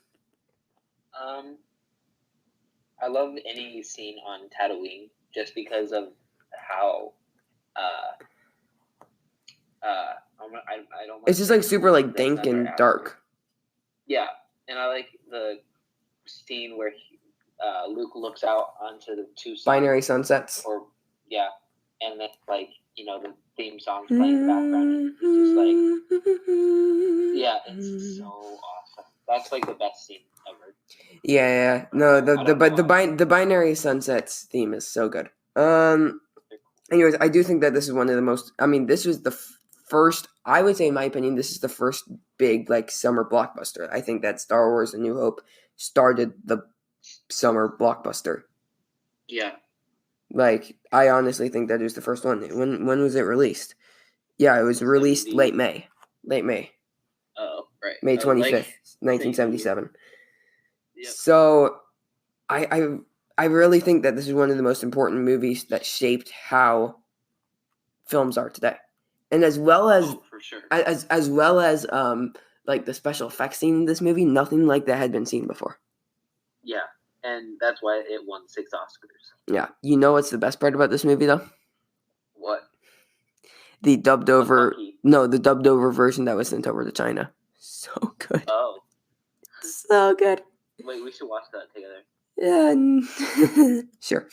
I love any scene on Tatooine just because of how I don't. It's just like super like dank and dark. Yeah, and I like the scene where Luke looks out onto the two binary sunsets. And then like the theme song's playing in the background. It's just like it's so awesome. That's like the best scene ever. Yeah. No, the binary sunsets theme is so good. Anyways, I do think that this is one of the most. I mean, this was the first. I would say, in my opinion, this is the first big like summer blockbuster. I think that Star Wars: A New Hope started the summer blockbuster. Yeah. Like, I honestly think that it was the first one. When was it released? Yeah, it was released late May. Oh, right. May 25th, 1977. Yep. So, I really think that this is one of the most important movies that shaped how films are today, and as well as for sure. as well as like the special effects scene in this movie, nothing like that had been seen before. Yeah, and that's why it won 6 Oscars. Yeah, you know what's the best part about this movie though? What? The dubbed over version that was sent over to China. So good. Oh. So good. Wait, we should watch that together. Yeah. Sure.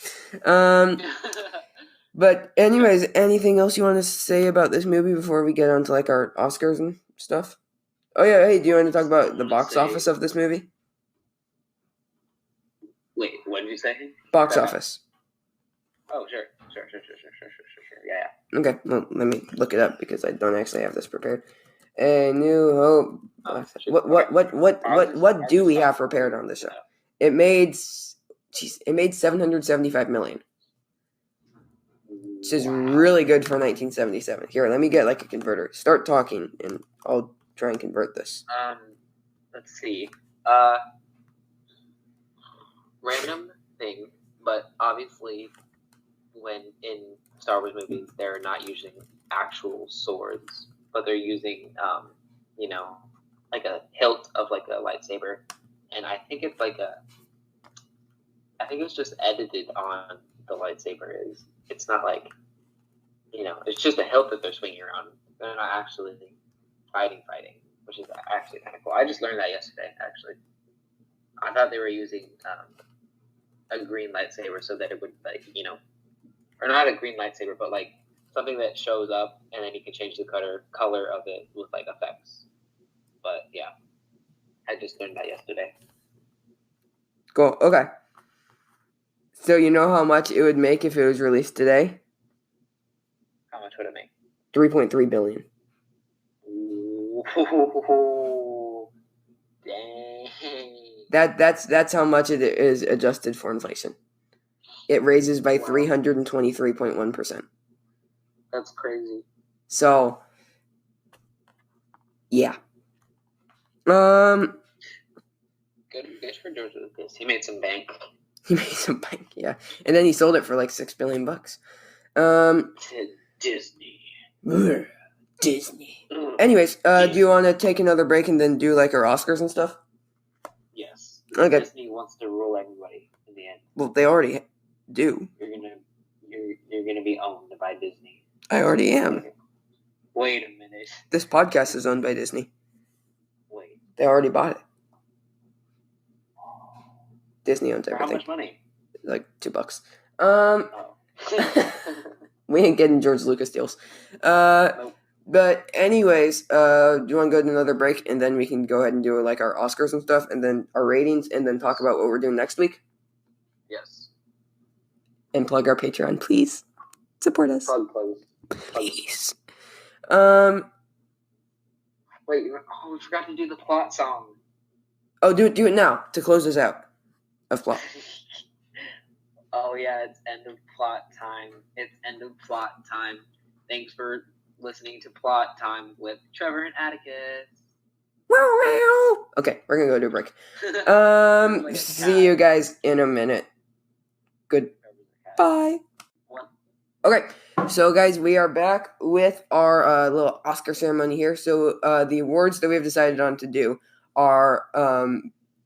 But anyways, anything else you want to say about this movie before we get on to like our Oscars and stuff? Oh yeah, hey, do you want to talk about the box office of this movie? Wait, what did you say? Box office. Oh, sure. Yeah. Okay, well, let me look it up because I don't actually have this prepared. A New Hope. What do we have prepared on this show? It made $775 million. Which is really good for 1977. Here, let me get like a converter. Start talking, and I'll try and convert this. Let's see. Random thing, but obviously, when in Star Wars movies, they're not using actual swords, but they're using, like a hilt of like a lightsaber, and I think it's just edited on the lightsaber. It's not like, it's just a hilt that they're swinging around. They're not actually fighting, which is actually kind of cool. I just learned that yesterday, actually. I thought they were using a green lightsaber so that it would, like, or not a green lightsaber, but like something that shows up and then you can change the color of it with like effects. But yeah, I just learned that yesterday. Cool. Okay. So you know how much it would make if it was released today? How much would it make? $3.3 billion. Ooh, dang. That's how much it is adjusted for inflation. It raises by 323.1%. That's crazy. So, yeah. Good Good for George Lucas. He made some bank. He made some bank, yeah. And then he sold it for like $6 billion. To Disney. Disney. Anyways, do you want to take another break and then do like our Oscars and stuff? Yes. Okay. Disney wants to rule everybody in the end. Well, they already do. You're gonna be owned by Disney. I already am. Wait a minute. This podcast is owned by Disney. Wait. They already bought it. Disney owns For everything. how much money? Like $2. Oh. We ain't getting George Lucas deals. Nope. But anyways, do you want to go to another break and then we can go ahead and do like our Oscars and stuff and then our ratings and then talk about what we're doing next week? Yes. And plug our Patreon, please. Support us. Plug. Please. Wait, we forgot to do the plot song. Oh, do it now to close us out of plot. Oh yeah, it's end of plot time. Thanks for listening to Plot Time with Trevor and Atticus. Okay, we're gonna go to a break. See you guys in a minute. Goodbye. Okay, so guys, we are back with our little Oscar ceremony here. So the awards that we have decided on to do are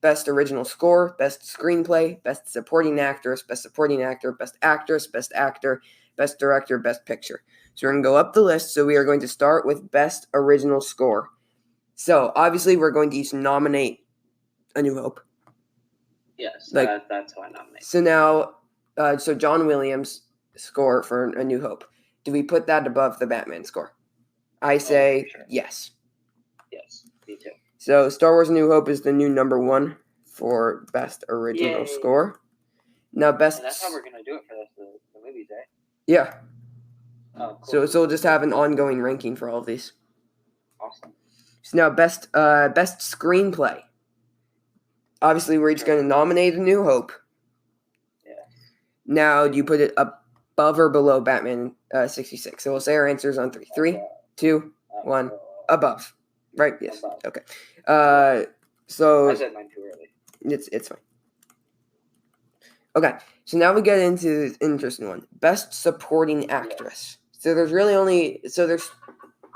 Best Original Score, Best Screenplay, Best Supporting Actress, Best Supporting Actor, Best Actress, Best Actor, Best Director, Best Picture. So we're going to go up the list. So we are going to start with Best Original Score. So obviously we're going to each nominate A New Hope. Yes, Like, that's who I nominate. So now, so John Williams' score for A New Hope. Do we put that above the Batman score? I say sure. Yes. Yes, me too. So Star Wars A New Hope is the new number 1 for Best Original Score. Now best... And that's how we're going to do it for the movies, eh? Yeah. Oh, cool. So we'll just have an ongoing ranking for all of these. Awesome. So now best screenplay. Obviously, we're each going to nominate A New Hope. Yeah. Now, do you put it above or below Batman 66? So we'll say our answers on 3. 3, 2, 1. Above. Right? Yes. Above. Okay. So I said mine too early. It's fine. Okay. So now we get into the interesting one. Best Supporting Actress. So there's really only...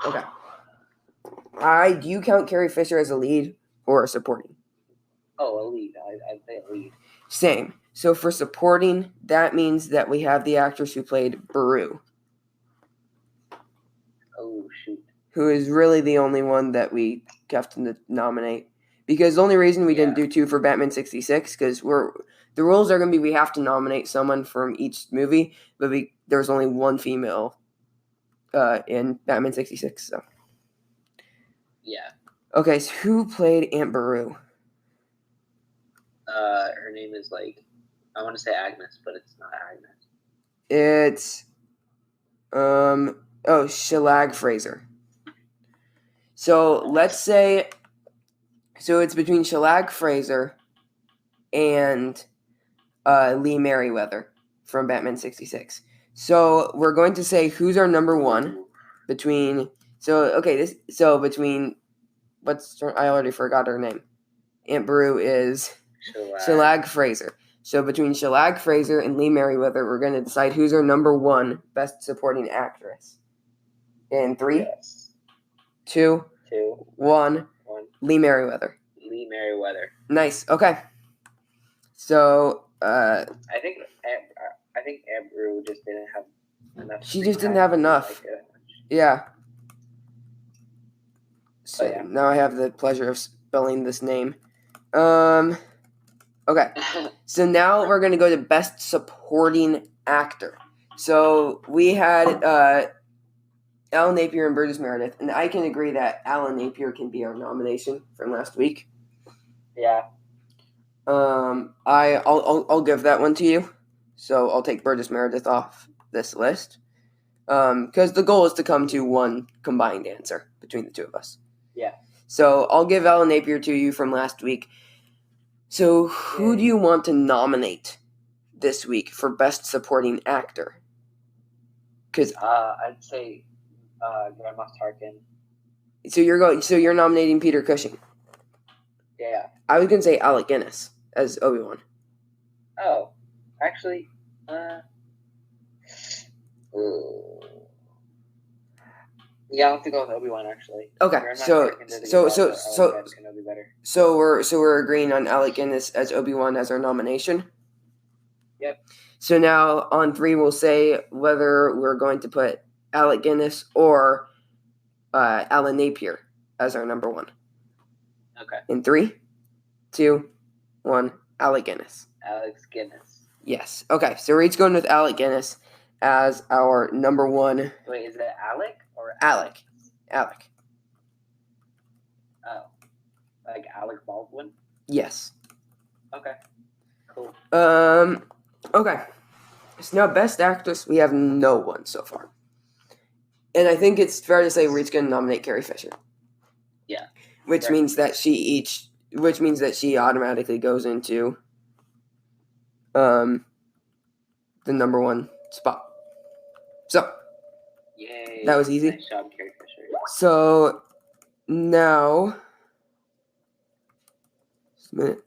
Okay. Do you count Carrie Fisher as a lead or a supporting? Oh, a lead. I'd say a lead. Same. So for supporting, that means that we have the actress who played Beru. Oh, shoot. Who is really the only one that we have to nominate. Because the only reason we didn't do 2 for Batman 66, because the rules are going to be we have to nominate someone from each movie, but there's only one female in Batman 66. So. Yeah. Okay, so who played Aunt Beru? Her name is I want to say Agnes, but it's not Agnes. It's Shelag Fraser. So let's say it's between Shelag Fraser and Lee Merriweather from Batman 66. So we're going to say who's our number 1 between I already forgot her name. Aunt Beru is Shelag Fraser. So between Shelag Fraser and Lee Merriweather, we're going to decide who's our number 1 Best Supporting Actress. In 3, 2, 1. Lee Merriweather. Lee Merriweather. Nice. Okay. So I think Aunt Beru just didn't have enough. She just didn't have enough. Yeah. So now I have the pleasure of spelling this name. Okay. So now we're going to go to Best Supporting Actor. So we had Alan Napier and Burgess Meredith, and I can agree that Alan Napier can be our nomination from last week. Yeah. I'll give that one to you. So I'll take Burgess Meredith off this list. Because the goal is to come to one combined answer between the two of us. Yeah. So I'll give Alan Napier to you from last week. So who do you want to nominate this week for Best Supporting Actor? Because I'd say Grandma Tarkin. So you're nominating Peter Cushing. Yeah. I was going to say Alec Guinness as Obi-Wan. Oh, actually, yeah, I'll have to go with Obi-Wan, actually. Okay, so we're agreeing on Alec Guinness as Obi-Wan as our nomination. Yep. So now on 3, we'll say whether we're going to put Alec Guinness or Alan Napier as our number 1. Okay. In 3, 2, 1, Alec Guinness. Alex Guinness. Yes. Okay, so we're each going with Alec Guinness as our number 1. Wait, is it Alec or Alec? Alec. Oh, like Alec Baldwin? Yes. Okay. Cool. Okay. So now Best Actress, we have no one so far. And I think it's fair to say we're each going to nominate Carrie Fisher. Yeah. Which means that she automatically goes into the number 1 spot. So, yay. That was easy. Nice job, Carrie Fisher. So, now, just a minute.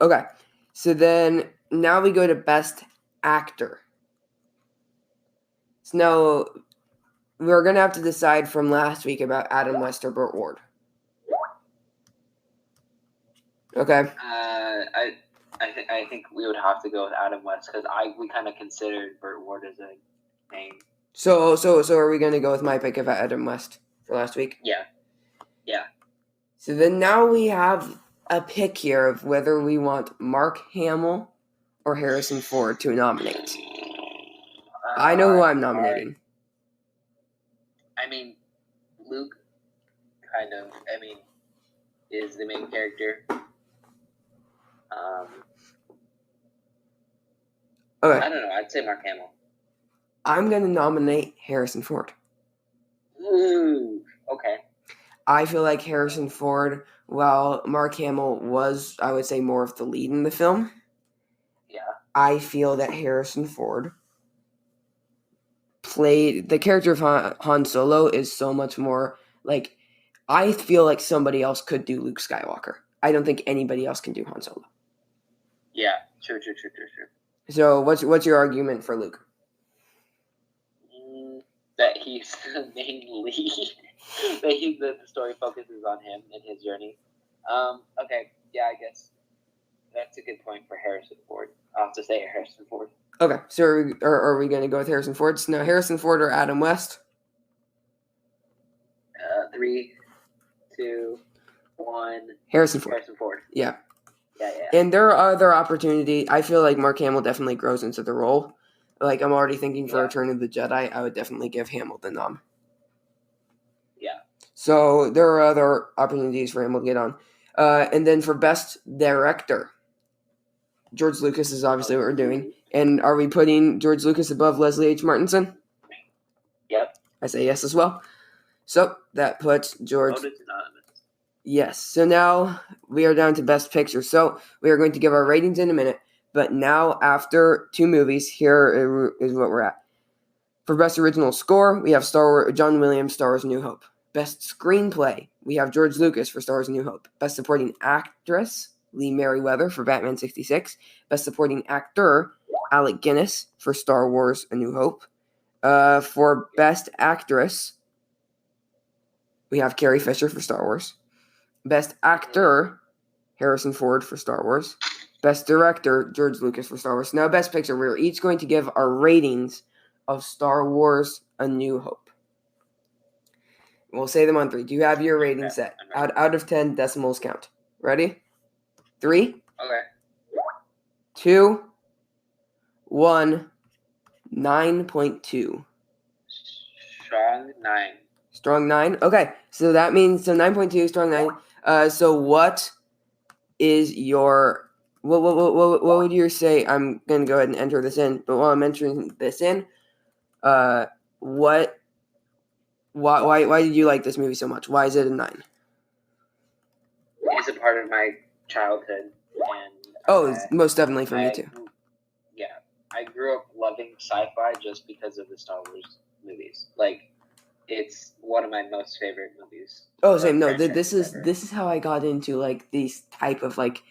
Okay. So then, now we go to Best Actor. So now, we're going to have to decide from last week about Adam West or Burt Ward. Okay. I think we would have to go with Adam West because we kind of considered Burt Ward as a name. So are we going to go with my pick of Adam West for last week? Yeah. Yeah. So then now we have a pick here of whether we want Mark Hamill or Harrison Ford to nominate. I know who I'm nominating. I mean, Luke is the main character. Okay. I don't know. I'd say Mark Hamill. I'm going to nominate Harrison Ford. Ooh, okay. I feel like Harrison Ford, while Mark Hamill was, I would say, more of the lead in the film, yeah, I feel that Harrison Ford played the character of Han Solo is so much more like, I feel like somebody else could do Luke Skywalker. I don't think anybody else can do Han Solo. Yeah, true. So what's your argument for Luke? That he's the main lead. That the story focuses on him and his journey. Okay, yeah, I guess that's a good point for Harrison Ford. I'll have to say Harrison Ford. Okay, so are we going to go with Harrison Ford? So now Harrison Ford or Adam West? 3, 2, 1. Harrison Ford. Harrison Ford. Yeah. Yeah. And there are other opportunities. I feel like Mark Hamill definitely grows into the role. Like, I'm already thinking for Return of the Jedi, I would definitely give Hamill the nom. Yeah. So there are other opportunities for Hamill to get on. And then for Best Director, George Lucas is obviously what we're doing. And are we putting George Lucas above Leslie H. Martinson? Yep. I say yes as well. So that puts George... Voted anonymous. Yes. So now we are down to Best Picture. So we are going to give our ratings in a minute. But now, after 2 movies, here is what we're at. For Best Original Score, we have John Williams, Star Wars: A New Hope. Best Screenplay, we have George Lucas for Star Wars: A New Hope. Best Supporting Actress, Lee Merriweather for Batman 66. Best Supporting Actor, Alec Guinness for Star Wars: A New Hope. For Best Actress, we have Carrie Fisher for Star Wars. Best Actor, Harrison Ford for Star Wars. Best Director, George Lucas for Star Wars. Now, Best Picture, we're each going to give our ratings of Star Wars: A New Hope. We'll say them on 3. Do you have your rating set? Out of 10 decimals count. Ready? 3. Okay. 2. 1. 9.2. Strong 9. Strong 9? Okay. So that means, 9.2, strong 9. So what is your... What would you say? I'm going to go ahead and enter this in. But while I'm entering this in, why did you like this movie so much? Why is it a 9? It's a part of my childhood. And it's most definitely for me too. I grew up loving sci-fi just because of the Star Wars movies. Like, It's one of my most favorite movies. Oh, same. No, franchise ever. this is how I got into like these type of like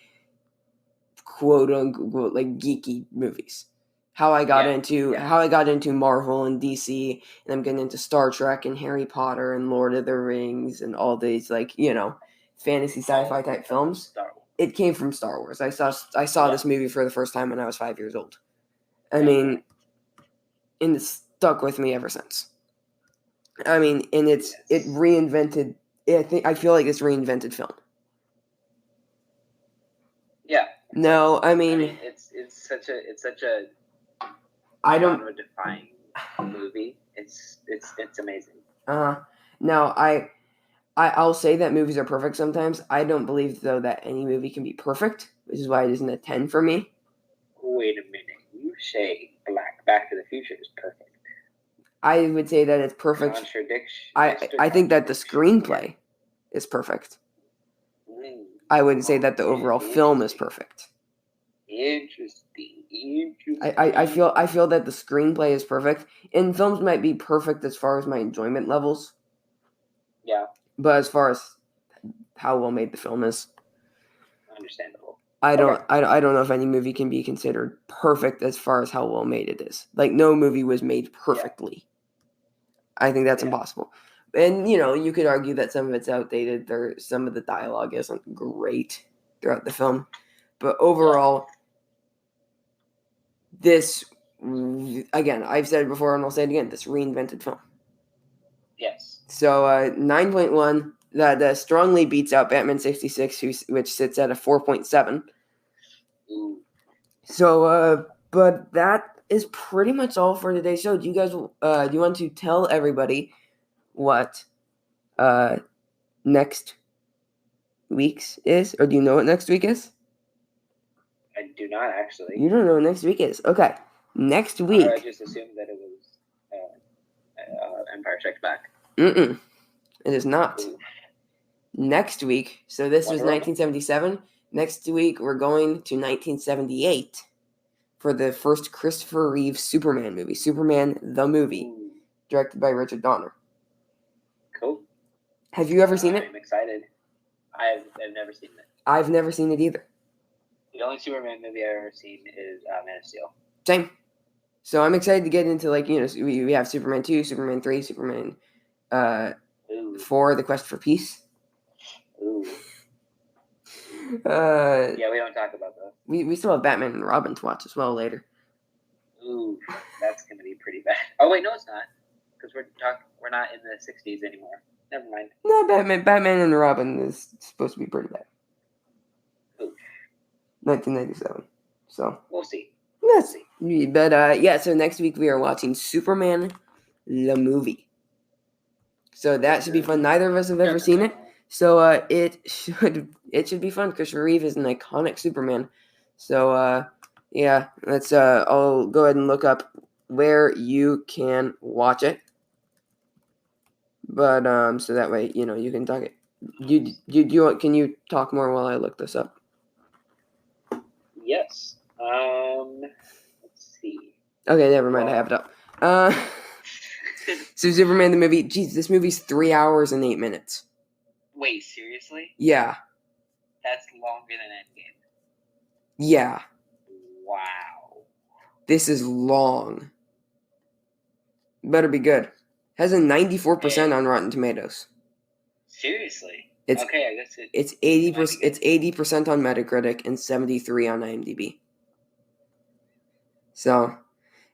quote unquote like geeky movies. How I got into Marvel and DC, and I'm getting into Star Trek and Harry Potter and Lord of the Rings and all these like fantasy sci-fi type films. Star Wars. It came from Star Wars. I saw this movie for the first time when I was 5 years old. I mean, and it's stuck with me ever since. I mean, and it reinvented. I feel like it's reinvented film. Yeah. No, I mean it's such a I don't genre-defying movie. It's amazing. No, I'll say that movies are perfect sometimes. I don't believe though that any movie can be perfect, which is why it isn't a 10 for me. Wait a minute. You say Back to the Future is perfect. I would say that it's perfect. Contradiction. I think that the screenplay is perfect. I wouldn't say that the overall film is perfect. Interesting. I feel that the screenplay is perfect, and films might be perfect as far as my enjoyment levels. Yeah. But as far as how well made the film is, understandable. I don't know if any movie can be considered perfect as far as how well made it is. Like no movie was made perfectly. Yeah. I think that's impossible. And you could argue that some of it's outdated. Some of the dialogue isn't great throughout the film, but overall, this again, I've said it before and I'll say it again. This reinvented film. Yes. So 9.1 that strongly beats out Batman 66, which sits at a 4.7. Ooh. So, but that is pretty much all for today's show. Do you guys do you want to tell everybody what next week's is, or do you know what next week is? I do not actually. You don't know what next week is. Okay, next week. I just assumed that it was Empire Strikes Back. It is not. Ooh. Next week. So this was 1977. Next week we're going to 1978 for the first Christopher Reeve Superman movie, Superman the movie, directed by Richard Donner. Cool. Have you ever seen it? I'm excited. I've never seen it. I've never seen it either. The only Superman movie I've ever seen is Man of Steel. Same. So I'm excited to get into we have Superman 2, Superman 3, Superman 4, The Quest for Peace. Ooh. Yeah, we don't talk about those. We still have Batman and Robin to watch as well later. Ooh, that's gonna be pretty bad. Oh wait, no, it's not, because we're not in the 60s anymore. Never mind. No, Batman and Robin is supposed to be pretty bad. Ooh. 1997. So we'll see. Let's see. But yeah, so next week we are watching Superman the movie. So that should be fun. Neither of us have ever seen it. So it should be fun. Christopher Reeve is an iconic Superman. So yeah, let's I'll go ahead and look up where you can watch it. But so that way, you can talk it. Can you talk more while I look this up? Yes. Let's see. Okay, never mind. I have it up. So Superman the movie. Geez, this movie's 3 hours and 8 minutes. Wait, seriously? Yeah. That's longer than Endgame. Yeah. Wow. This is long. Better be good. Has a 94% on Rotten Tomatoes. Seriously? It's 80%. It's 80% on Metacritic and 73 on IMDb. So,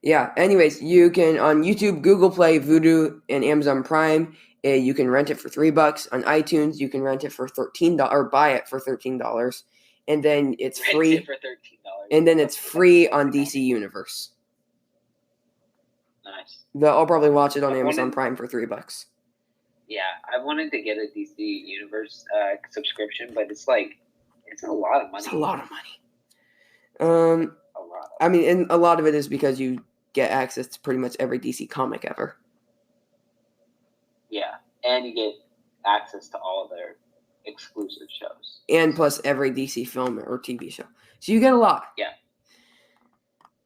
yeah. Anyways, you can on YouTube, Google Play, Vudu, and Amazon Prime. You can rent it for $3 on iTunes. You can rent it for $13 or buy it for $13, and then it's free. Rent it for $13. And then it's free on DC Universe. Nice. I'll probably watch it on Amazon Prime for $3. Yeah, I wanted to get a DC Universe subscription, but it's a lot of money. It's a lot of money. I mean, and a lot of it is because you get access to pretty much every DC comic ever. Yeah, and you get access to all their exclusive shows. And plus every DC film or TV show. So you get a lot. Yeah.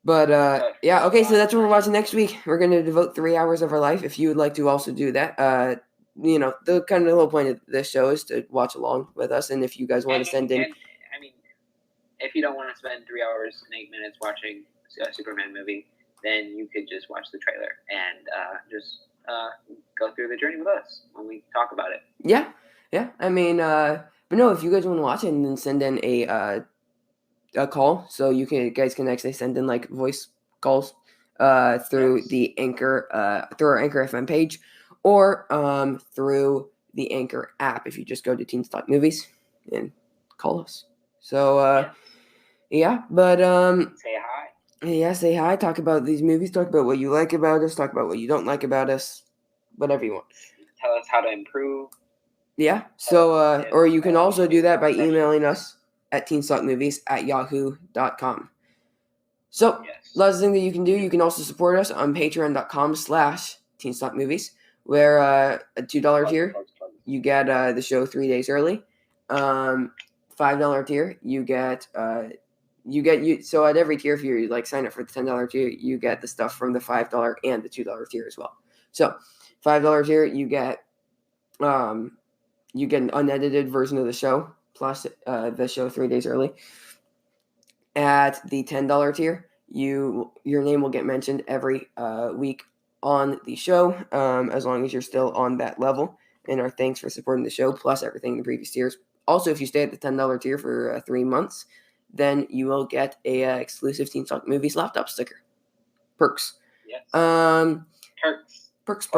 But yeah, okay, so that's what we're watching next week. We're going to devote 3 hours of our life. If you would like to also do that, the kind of the whole point of this show is to watch along with us. And if you guys want to send in, I mean, if you don't want to spend 3 hours and 8 minutes watching a Superman movie, then you could just watch the trailer and just go through the journey with us when we talk about it. Yeah. I mean, but no, if you guys want to watch it, and then send in a call, so guys can actually send in like voice calls through the Anchor through our Anchor FM page, or through the Anchor app. If you just go to Teens Talk Movies and call us. So yeah, but say hi. Yeah, say hi. Talk about these movies. Talk about what you like about us. Talk about what you don't like about us. Whatever you want. Tell us how to improve. Yeah. So, or you can also do that by emailing us at teenstalkmovies@yahoo.com. So, last thing that you can do, you can also support us on patreon.com/teenstalkmovies, where a $2 tier, you get the show 3 days early. $5 tier, so at every tier, if you like sign up for the $10 tier, you get the stuff from the $5 and the $2 tier as well. So $5 tier, you get an unedited version of the show plus the show 3 days early. At the $10 tier, your name will get mentioned every week on the show, as long as you're still on that level. And our thanks for supporting the show, plus everything in the previous tiers. Also, if you stay at the $10 tier for 3 months, then you will get a exclusive Teen Talk Movies laptop sticker. Perks. Yes. Perks.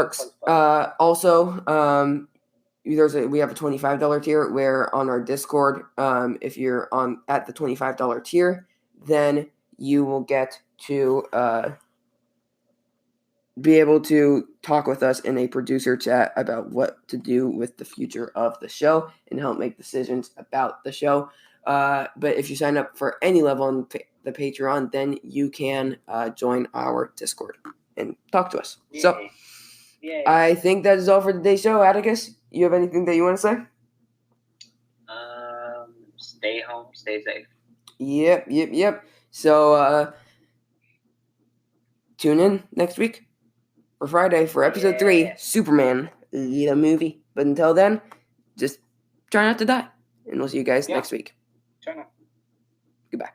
Also, we have a $25 tier where on our Discord, if you're at the $25 tier, then you will get to be able to talk with us in a producer chat about what to do with the future of the show and help make decisions about the show. But if you sign up for any level on the Patreon, then you can join our Discord and talk to us. Yay. So I think that is all for today's show. Atticus, you have anything that you want to say? Stay home, stay safe. Yep. So tune in next week for Friday for episode 3, Superman, the movie. But until then, just try not to die. And we'll see you guys next week. Try not. Goodbye.